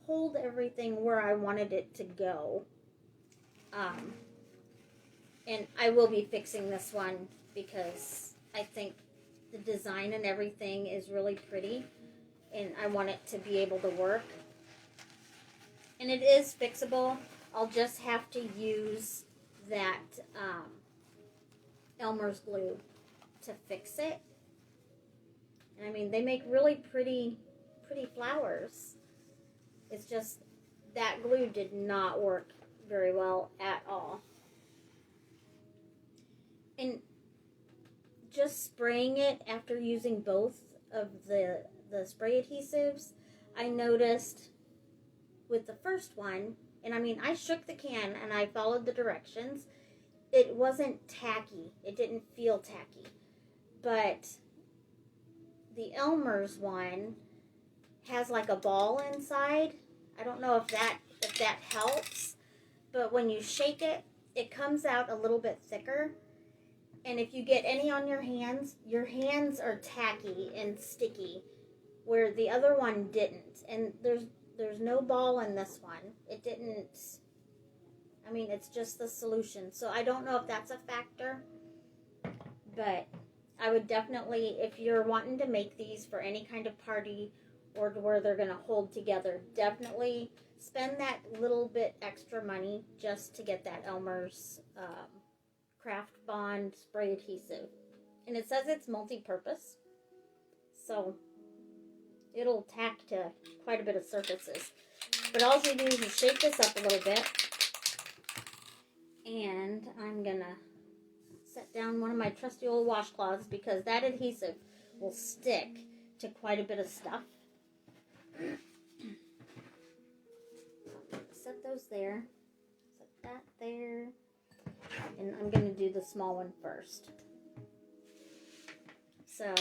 hold everything where I wanted it to go. And I will be fixing this one because I think the design and everything is really pretty. And I want it to be able to work. And it is fixable. I'll just have to use that Elmer's glue to fix it. And I mean, they make really pretty flowers. It's just that glue did not work very well at all. And just spraying it after using both of the spray adhesives, I noticed with the first one, and I mean, I shook the can and I followed the directions. It wasn't tacky. It didn't feel tacky. But the Elmer's one has like a ball inside. I don't know if that helps. But when you shake it, it comes out a little bit thicker. And if you get any on your hands are tacky and sticky, where the other one didn't. And there's no ball in this one. It didn't, I mean, it's just the solution. So I don't know if that's a factor, but I would definitely, if you're wanting to make these for any kind of party or to where they're going to hold together, definitely spend that little bit extra money just to get that Elmer's Craft Bond spray adhesive. And it says it's multi-purpose, so it'll tack to quite a bit of surfaces. But all you do is shake this up a little bit. And I'm going to set down one of my trusty old washcloths because that adhesive will stick to quite a bit of stuff. Set those there. Set that there. And I'm going to do the small one first. So,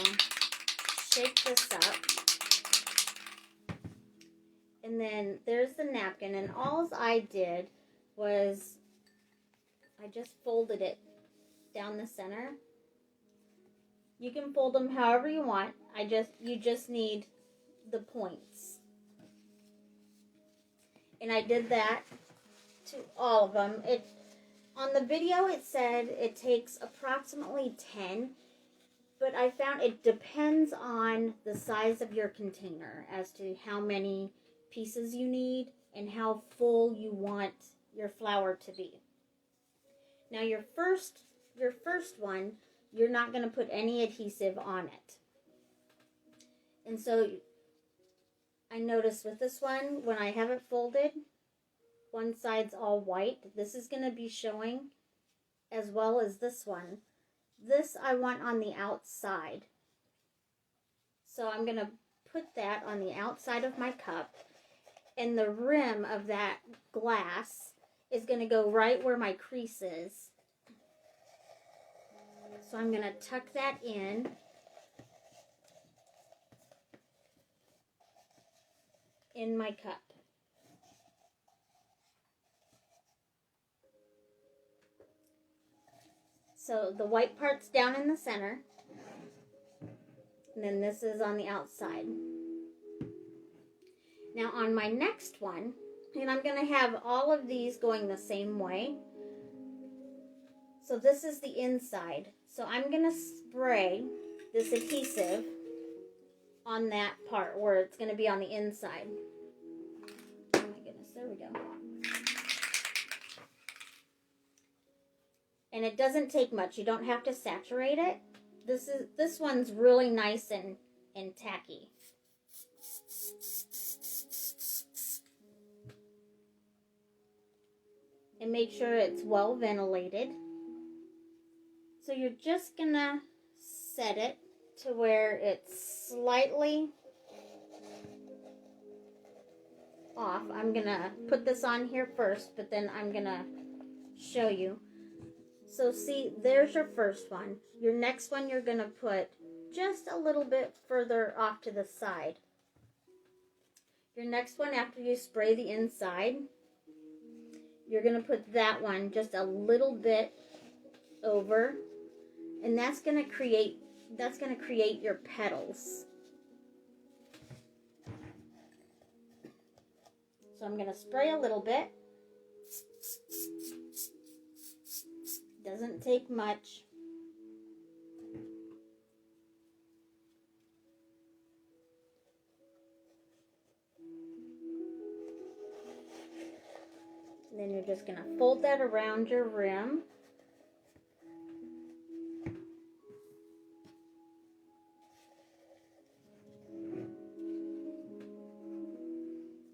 shake this up. And then there's the napkin. And all I did was I just folded it down the center. You can fold them however you want. You just need the points. And I did that to all of them. On the video it said it takes approximately 10, but I found it depends on the size of your container as to how many pieces you need and how full you want your flower to be. Now your first one, you're not going to put any adhesive on it. And so I noticed with this one, when I have it folded, one side's all white. This is going to be showing as well as this one. This I want on the outside. So I'm going to put that on the outside of my cup. And the rim of that glass is going to go right where my crease is. So I'm going to tuck that in my cup. So the white part's down in the center. And then this is on the outside. Now on my next one, and I'm going to have all of these going the same way. So this is the inside. So I'm going to spray this adhesive on that part where it's going to be on the inside. Oh my goodness, there we go. And it doesn't take much. You don't have to saturate it. This one's really nice and tacky. And make sure it's well ventilated. So you're just gonna set it to where it's slightly off. I'm gonna put this on here first, but then I'm gonna show you. So see, there's your first one. Your next one you're gonna put just a little bit further off to the side. Your next one, after you spray the inside, you're gonna put that one just a little bit over, and that's gonna create your petals. So I'm gonna spray a little bit. Doesn't take much. And then you're just gonna fold that around your rim.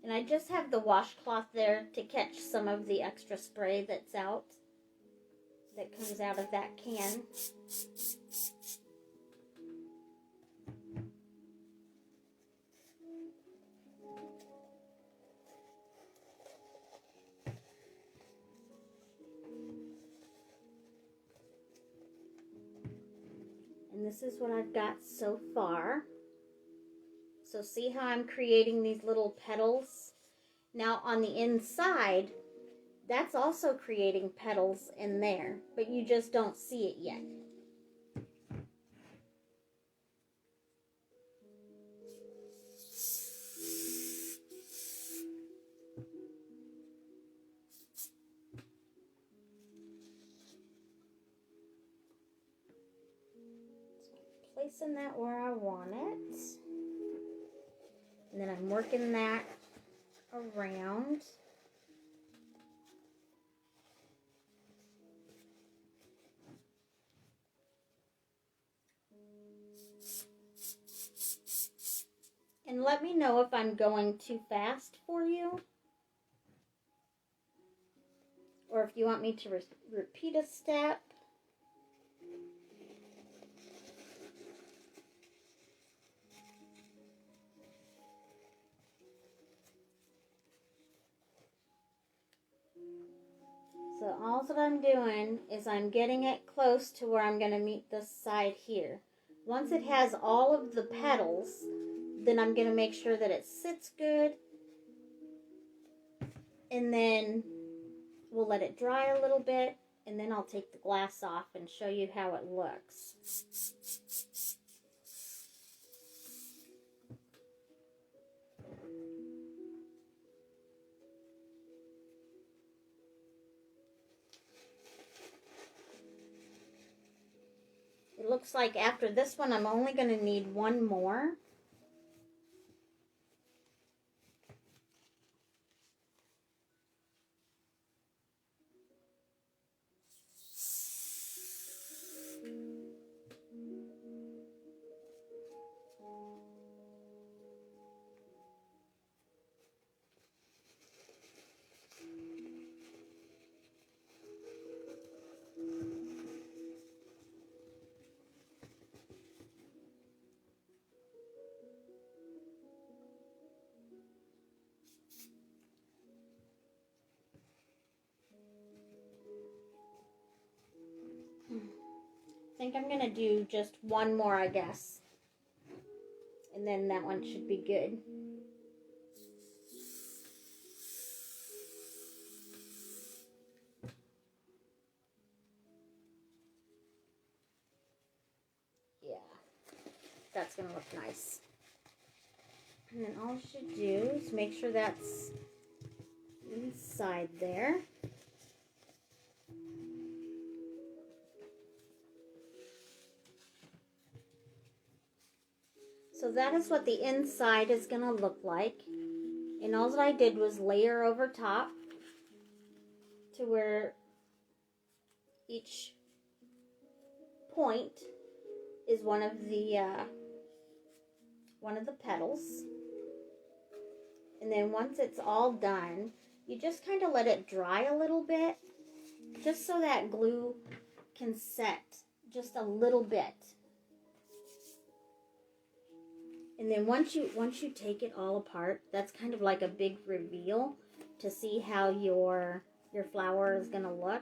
And I just have the washcloth there to catch some of the extra spray that comes out of that can. And this is what I've got so far. So see how I'm creating these little petals? Now on the inside, that's also creating petals in there, but you just don't see it yet. So I'm placing that where I want it. And then I'm working that around. And let me know if I'm going too fast for you, or if you want me to repeat a step. So all that I'm doing is I'm getting it close to where I'm going to meet this side here. Once it has all of the petals, then I'm going to make sure that it sits good. And then we'll let it dry a little bit. And then I'll take the glass off and show you how it looks. looks like after this one, I'm only going to need one more. I think I'm going to do just one more, I guess. And then that one should be good. Yeah, that's going to look nice. And then all you should do is make sure that's inside there. So that is what the inside is going to look like. And all that I did was layer over top to where each point is one of the petals. And then once it's all done, you just kind of let it dry a little bit, just so that glue can set just a little bit. And then once you take it all apart, that's kind of like a big reveal to see how your flower is going to look.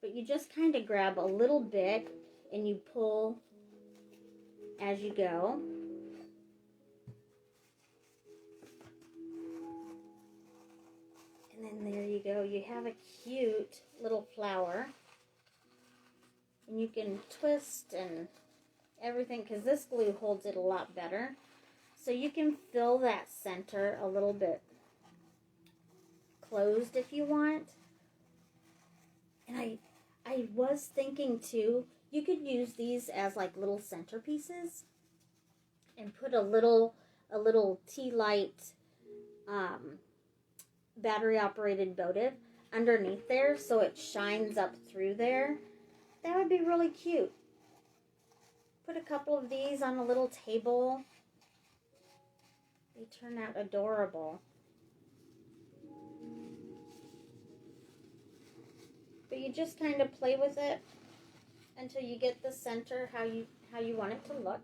But you just kind of grab a little bit and you pull as you go. And then there you go. You have a cute little flower. And you can twist and everything, because this glue holds it a lot better. So you can fill that center a little bit closed if you want. And I was thinking too, you could use these as like little centerpieces and put a little tea light battery operated votive underneath there so it shines up through there. That would be really cute. Put a couple of these on a little table. They turn out adorable. But you just kind of play with it until you get the center how you want it to look.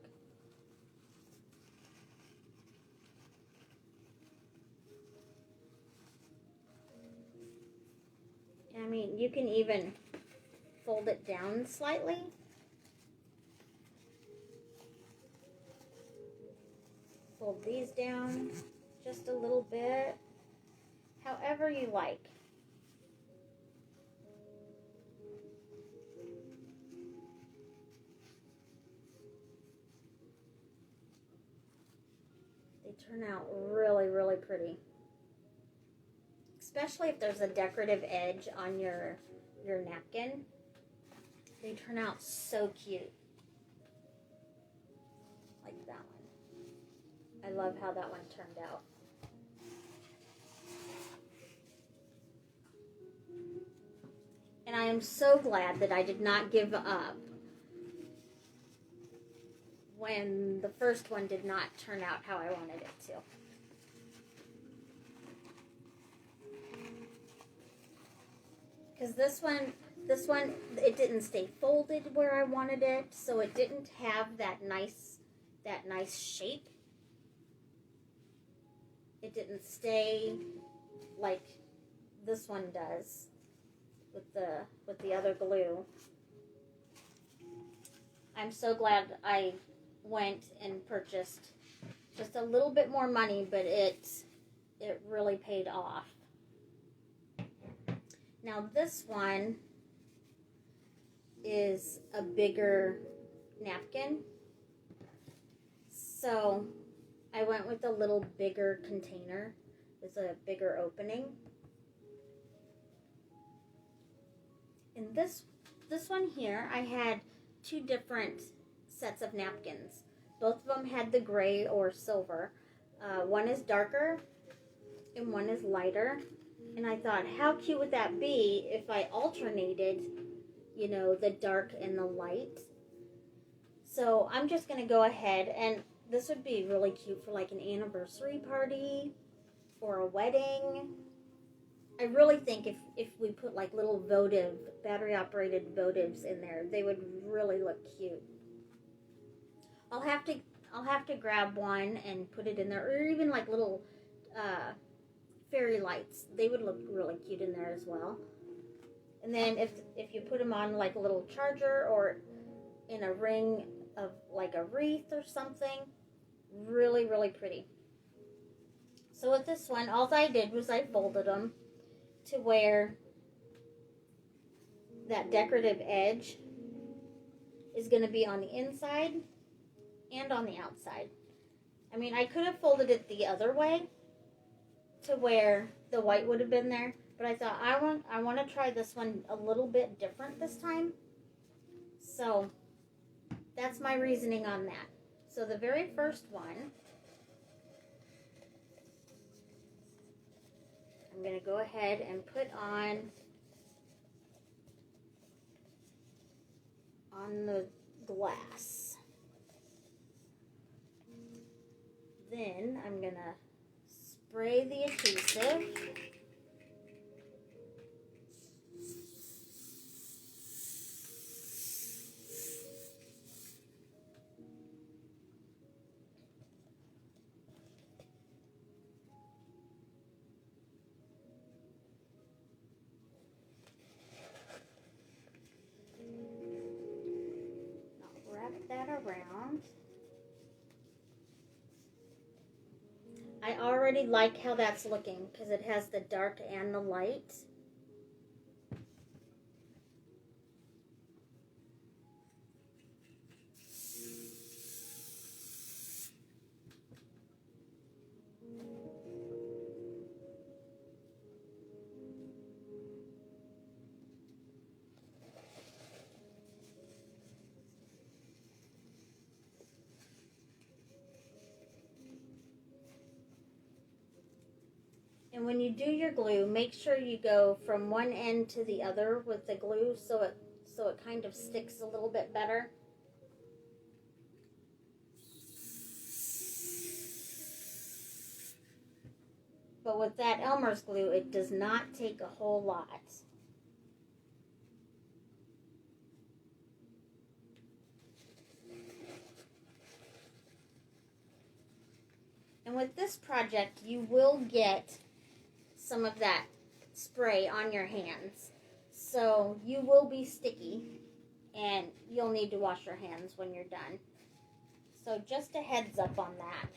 I mean, you can even fold it down slightly. Fold these down just a little bit, however you like. They turn out really, really pretty. Especially if there's a decorative edge on your napkin. They turn out so cute. Like that one. I love how that one turned out. And I am so glad that I did not give up when the first one did not turn out how I wanted it to. Because this one, it didn't stay folded where I wanted it, so it didn't have that nice shape. It didn't stay like this one does with the other glue. I'm so glad I went and purchased just a little bit more money, but it really paid off. Now this one is a bigger napkin, so I went with a little bigger container with a bigger opening. And this one here, I had two different sets of napkins. Both of them had the gray or silver. One is darker and one is lighter. And I thought, how cute would that be if I alternated, you know, the dark and the light? So I'm just going to go ahead, and this would be really cute for like an anniversary party or a wedding. I really think if we put like little votive, battery operated votives in there, they would really look cute. I'll have to grab one and put it in there, or even like little fairy lights. They would look really cute in there as well. And then if you put them on like a little charger or in a ring of like a wreath or something, really, really pretty. So with this one, all I did was I folded them to where that decorative edge is going to be on the inside and on the outside. I mean, I could have folded it the other way to where the white would have been there, but I thought I want to try this one a little bit different this time. So that's my reasoning on that. So the very first one, I'm going to go ahead and put on the glass. Then I'm going to spray the adhesive. That around. I already like how that's looking because it has the dark and the light. And when you do your glue, make sure you go from one end to the other with the glue so it kind of sticks a little bit better. But with that Elmer's glue, it does not take a whole lot. And with this project, you will get some of that spray on your hands. So you will be sticky and you'll need to wash your hands when you're done. So just a heads up on that.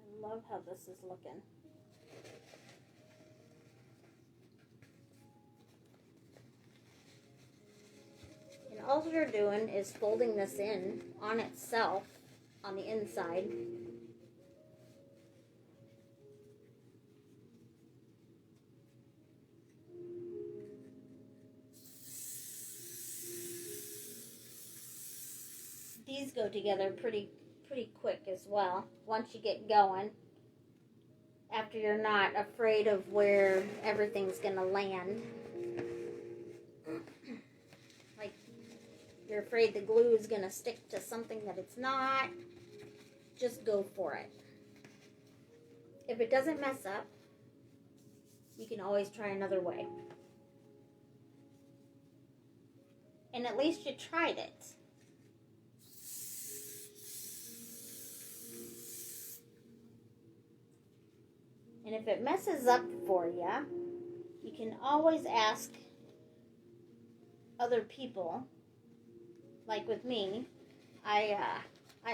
I love how this is looking. And all you're doing is folding this in on itself on the inside. These go together pretty quick as well once you get going, after you're not afraid of where everything's gonna land. Like you're afraid the glue is gonna stick to something that it's not. Just go for it. If it doesn't mess up, you can always try another way. And at least you tried it. And if it messes up for you, you can always ask other people. Like with me, I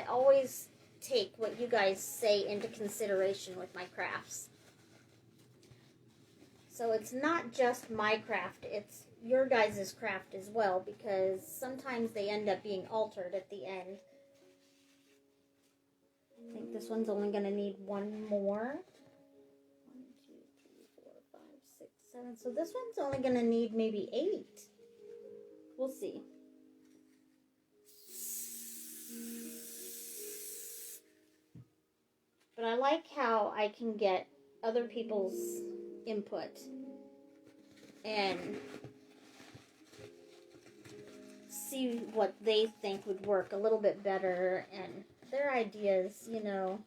always take what you guys say into consideration with my crafts. So it's not just my craft, it's your guys' craft as well, because sometimes they end up being altered at the end. I think this one's only going to need one more. 1, 2, 3, 4, 5, 6, 7. So this one's only going to need maybe 8. We'll see. But I like how I can get other people's input and see what they think would work a little bit better, and their ideas, you know,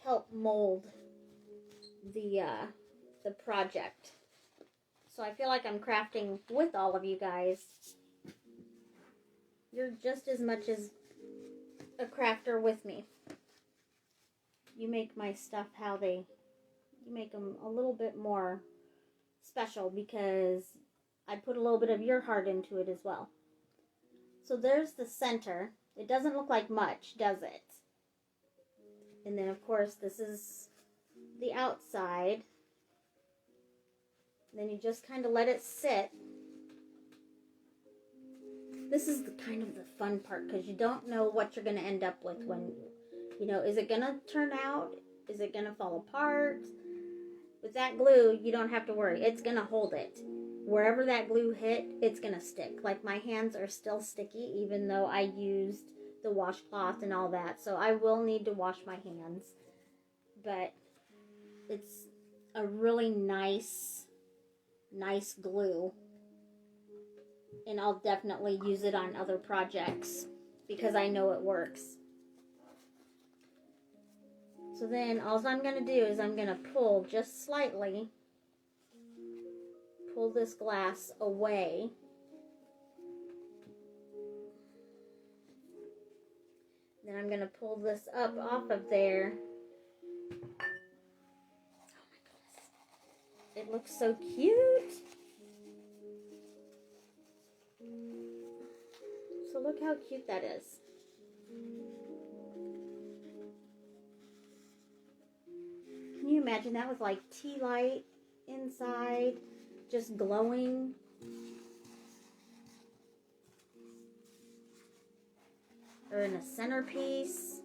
help mold the project. So I feel like I'm crafting with all of you guys. You're just as much as a crafter with me. You make my stuff you make them a little bit more special, because I put a little bit of your heart into it as well. So there's the center. It doesn't look like much, does it? And then, of course, this is the outside. Then you just kind of let it sit. This is kind of the fun part, because you don't know what you're going to end up with when, you know, is it going to turn out? Is it going to fall apart? With that glue, you don't have to worry. It's going to hold it. Wherever that glue hit, it's going to stick. Like, my hands are still sticky, even though I used the washcloth and all that. So I will need to wash my hands. But it's a really nice glue. And I'll definitely use it on other projects, because I know it works. So then all I'm going to do is I'm going to pull just slightly, pull this glass away. Then I'm going to pull this up off of there. Oh my goodness. It looks so cute. So look how cute that is. Can you imagine that with like tea light inside, just glowing? Or in a centerpiece.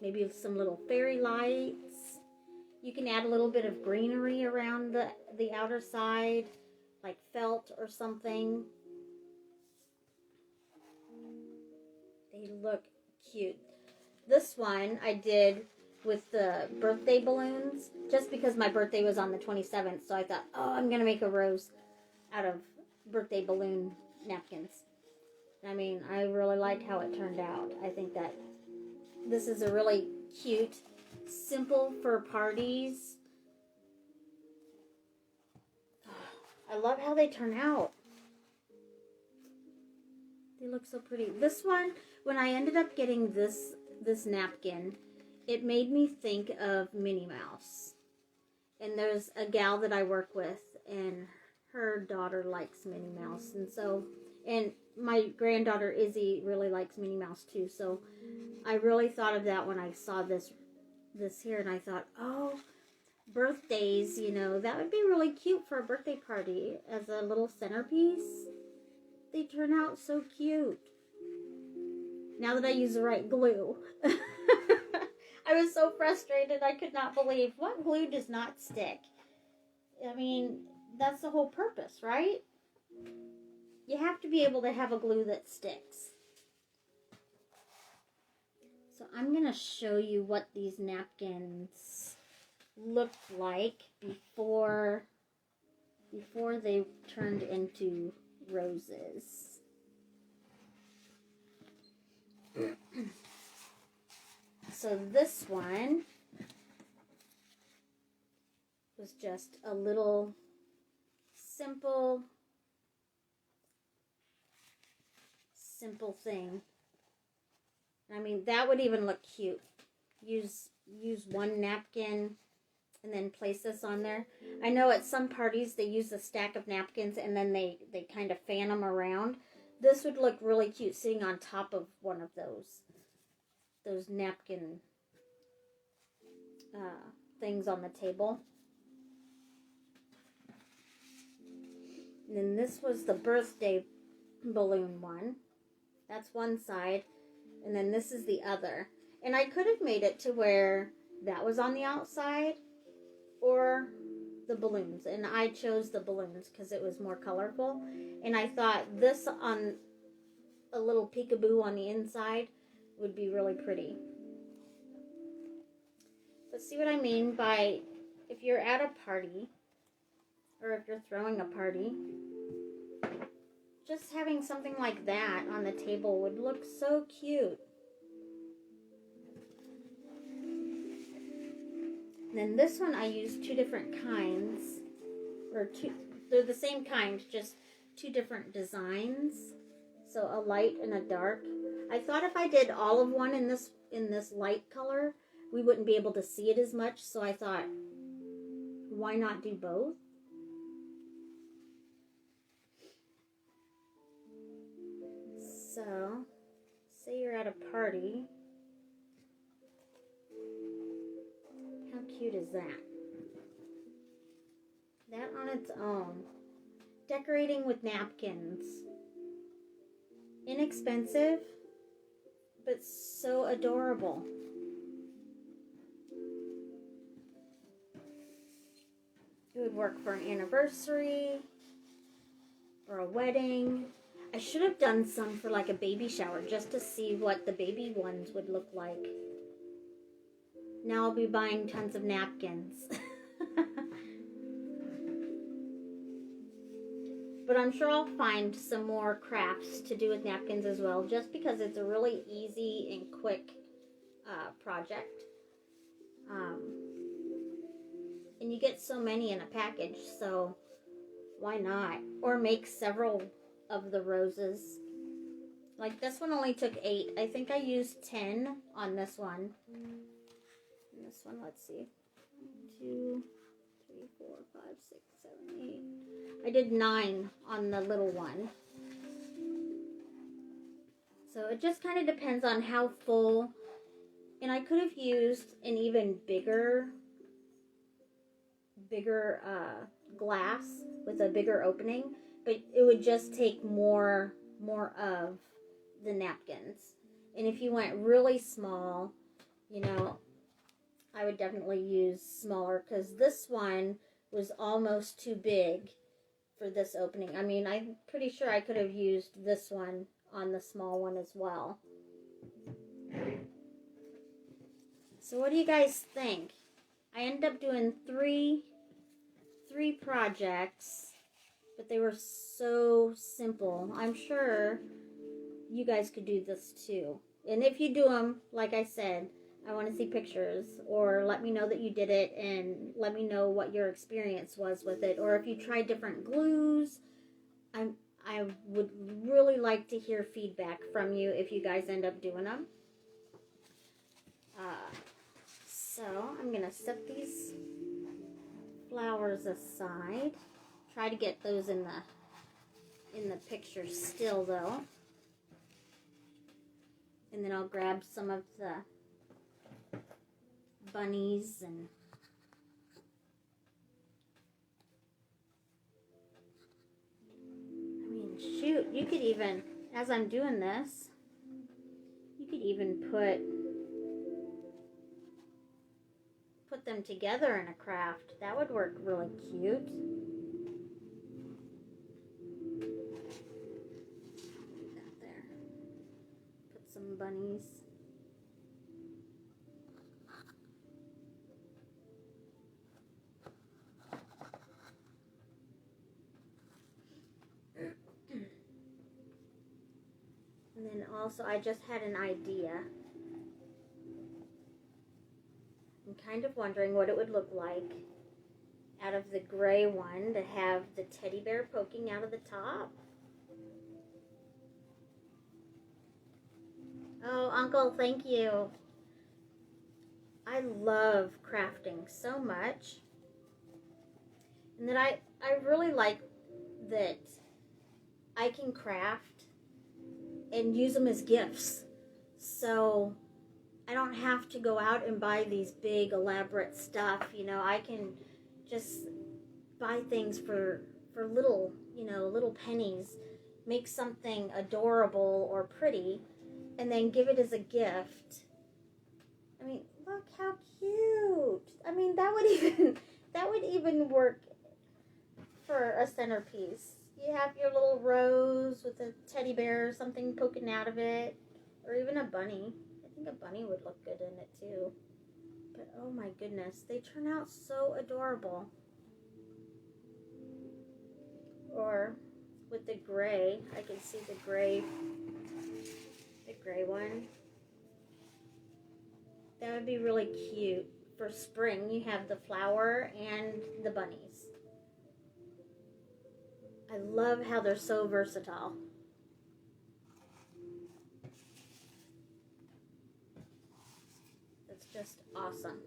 Maybe with some little fairy lights. You can add a little bit of greenery around the outer side, like felt or something. They look cute. This one I did with the birthday balloons, just because my birthday was on the 27th, so I thought, oh, I'm going to make a rose out of birthday balloon napkins. I mean, I really like how it turned out. I think that this is a really cute, simple for parties. I love how they turn out. They look so pretty. This one, when I ended up getting this napkin, it made me think of Minnie Mouse. And there's a gal that I work with, and her daughter likes Minnie Mouse. And my granddaughter Izzy really likes Minnie Mouse too. So I really thought of that when I saw this here, and I thought, oh, birthdays, you know, that would be really cute for a birthday party as a little centerpiece. They turn out so cute. Now that I use the right glue. I was so frustrated. I could not believe, what glue does not stick? I mean, that's the whole purpose, right? You have to be able to have a glue that sticks. So I'm going to show you what these napkins looked like before they turned into roses. So this one was just a little simple thing. I mean, that would even look cute. Use one napkin and then place this on there. I know at some parties they use a stack of napkins and then they kind of fan them around. This would look really cute sitting on top of one of those napkin things on the table. And then this was the birthday balloon one. That's one side. And then this is the other. And I could have made it to where that was on the outside or the balloons. And I chose the balloons because it was more colorful. And I thought this on a little peekaboo on the inside would be really pretty. But see what I mean by if you're at a party or if you're throwing a party, just having something like that on the table would look so cute. And then this one I used two different kinds, they're the same kind, just two different designs. So a light and a dark. I thought if I did all of one in this light color, we wouldn't be able to see it as much. So I thought, why not do both? So, say you're at a party. How cute is that? That on its own. Decorating with napkins. Inexpensive, but so adorable. It would work for an anniversary or a wedding. I should have done some for like a baby shower just to see what the baby ones would look like. Now I'll be buying tons of napkins. But I'm sure I'll find some more crafts to do with napkins as well, just because it's a really easy and quick project. And you get so many in a package, so why not? Or make several of the roses. Like this one only took 8. I think I used 10 on this one. And this one, let's see. 1, 2, 3, 4, 5, 6, 7, 8. I did 9 on the little one. So it just kind of depends on how full. And I could have used an even bigger glass with a bigger opening, but it would just take more of the napkins. And if you went really small, you know, I would definitely use smaller, because this one was almost too big for this opening. I mean, I'm pretty sure I could have used this one on the small one as well. So what do you guys think? I ended up doing three projects, but they were so simple. I'm sure you guys could do this too. And if you do them, like I said, I want to see pictures, or let me know that you did it and let me know what your experience was with it, or if you tried different glues. I would really like to hear feedback from you if you guys end up doing them. So I'm going to set these flowers aside. Try to get those in the picture still though. And then I'll grab some of the bunnies and shoot, you could even, as I'm doing this, you could even put them together in a craft. That would work really cute. Put that there. Put some bunnies. And then also, I just had an idea. I'm kind of wondering what it would look like out of the gray one to have the teddy bear poking out of the top. Oh, Uncle, thank you. I love crafting so much. And that I really like that I can craft and use them as gifts. So I don't have to go out and buy these big elaborate stuff. You know, I can just buy things for for little, little pennies. Make something adorable or pretty and then give it as a gift. I mean, look how cute. I mean, that would even work for a centerpiece. You have your little rose with a teddy bear or something poking out of it, or even a bunny. I think a bunny would look good in it too. But oh my goodness, they turn out so adorable. Or with the gray, I can see the gray one. That would be really cute. For spring, you have the flower and the bunnies. I love how they're so versatile. That's just awesome.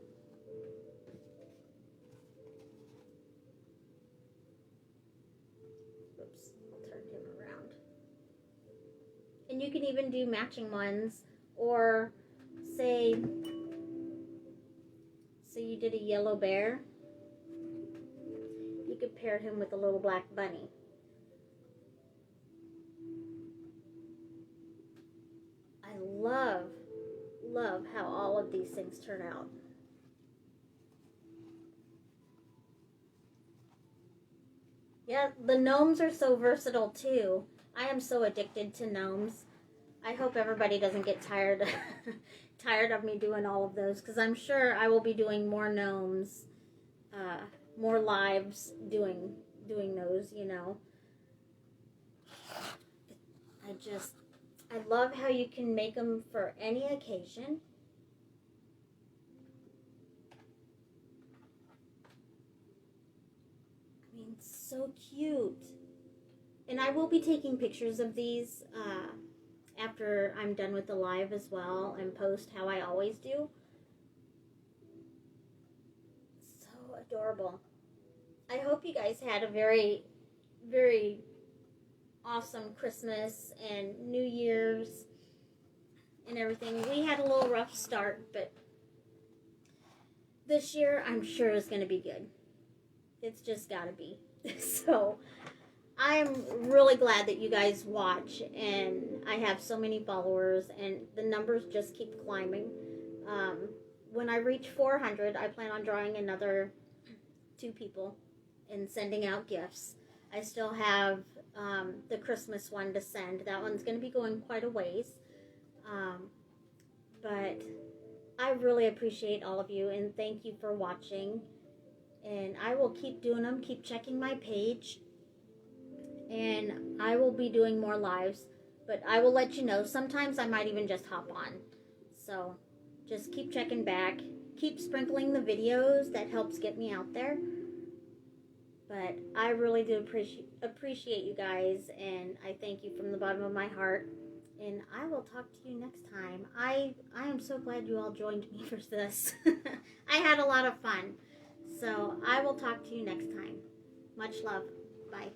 Oops, I'll turn him around. And you can even do matching ones, or say you did a yellow bear. You could pair him with a little black bunny. I love how all of these things turn out. Yeah, the gnomes are so versatile too. I am so addicted to gnomes. I hope everybody doesn't get tired of me doing all of those, because I'm sure I will be doing more gnomes, more lives doing those, I love how you can make them for any occasion. I mean, so cute. And I will be taking pictures of these after I'm done with the live as well, and post how I always do. So adorable. I hope you guys had a very, very awesome Christmas and New Year's and everything. We had a little rough start, but this year I'm sure is going to be good. It's just got to be. So I'm really glad that you guys watch, and I have so many followers, and the numbers just keep climbing. When I reach 400, I plan on drawing another 2 people and sending out gifts. I still have the Christmas one to send. That one's going to be going quite a ways. But I really appreciate all of you, and thank you for watching. And I will keep doing them, keep checking my page. And I will be doing more lives, but I will let you know. Sometimes I might even just hop on. So just keep checking back. Keep sprinkling the videos. That helps get me out there. But I really do appreciate you guys, and I thank you from the bottom of my heart. And I will talk to you next time. I am so glad you all joined me for this. I had a lot of fun. So I will talk to you next time. Much love. Bye.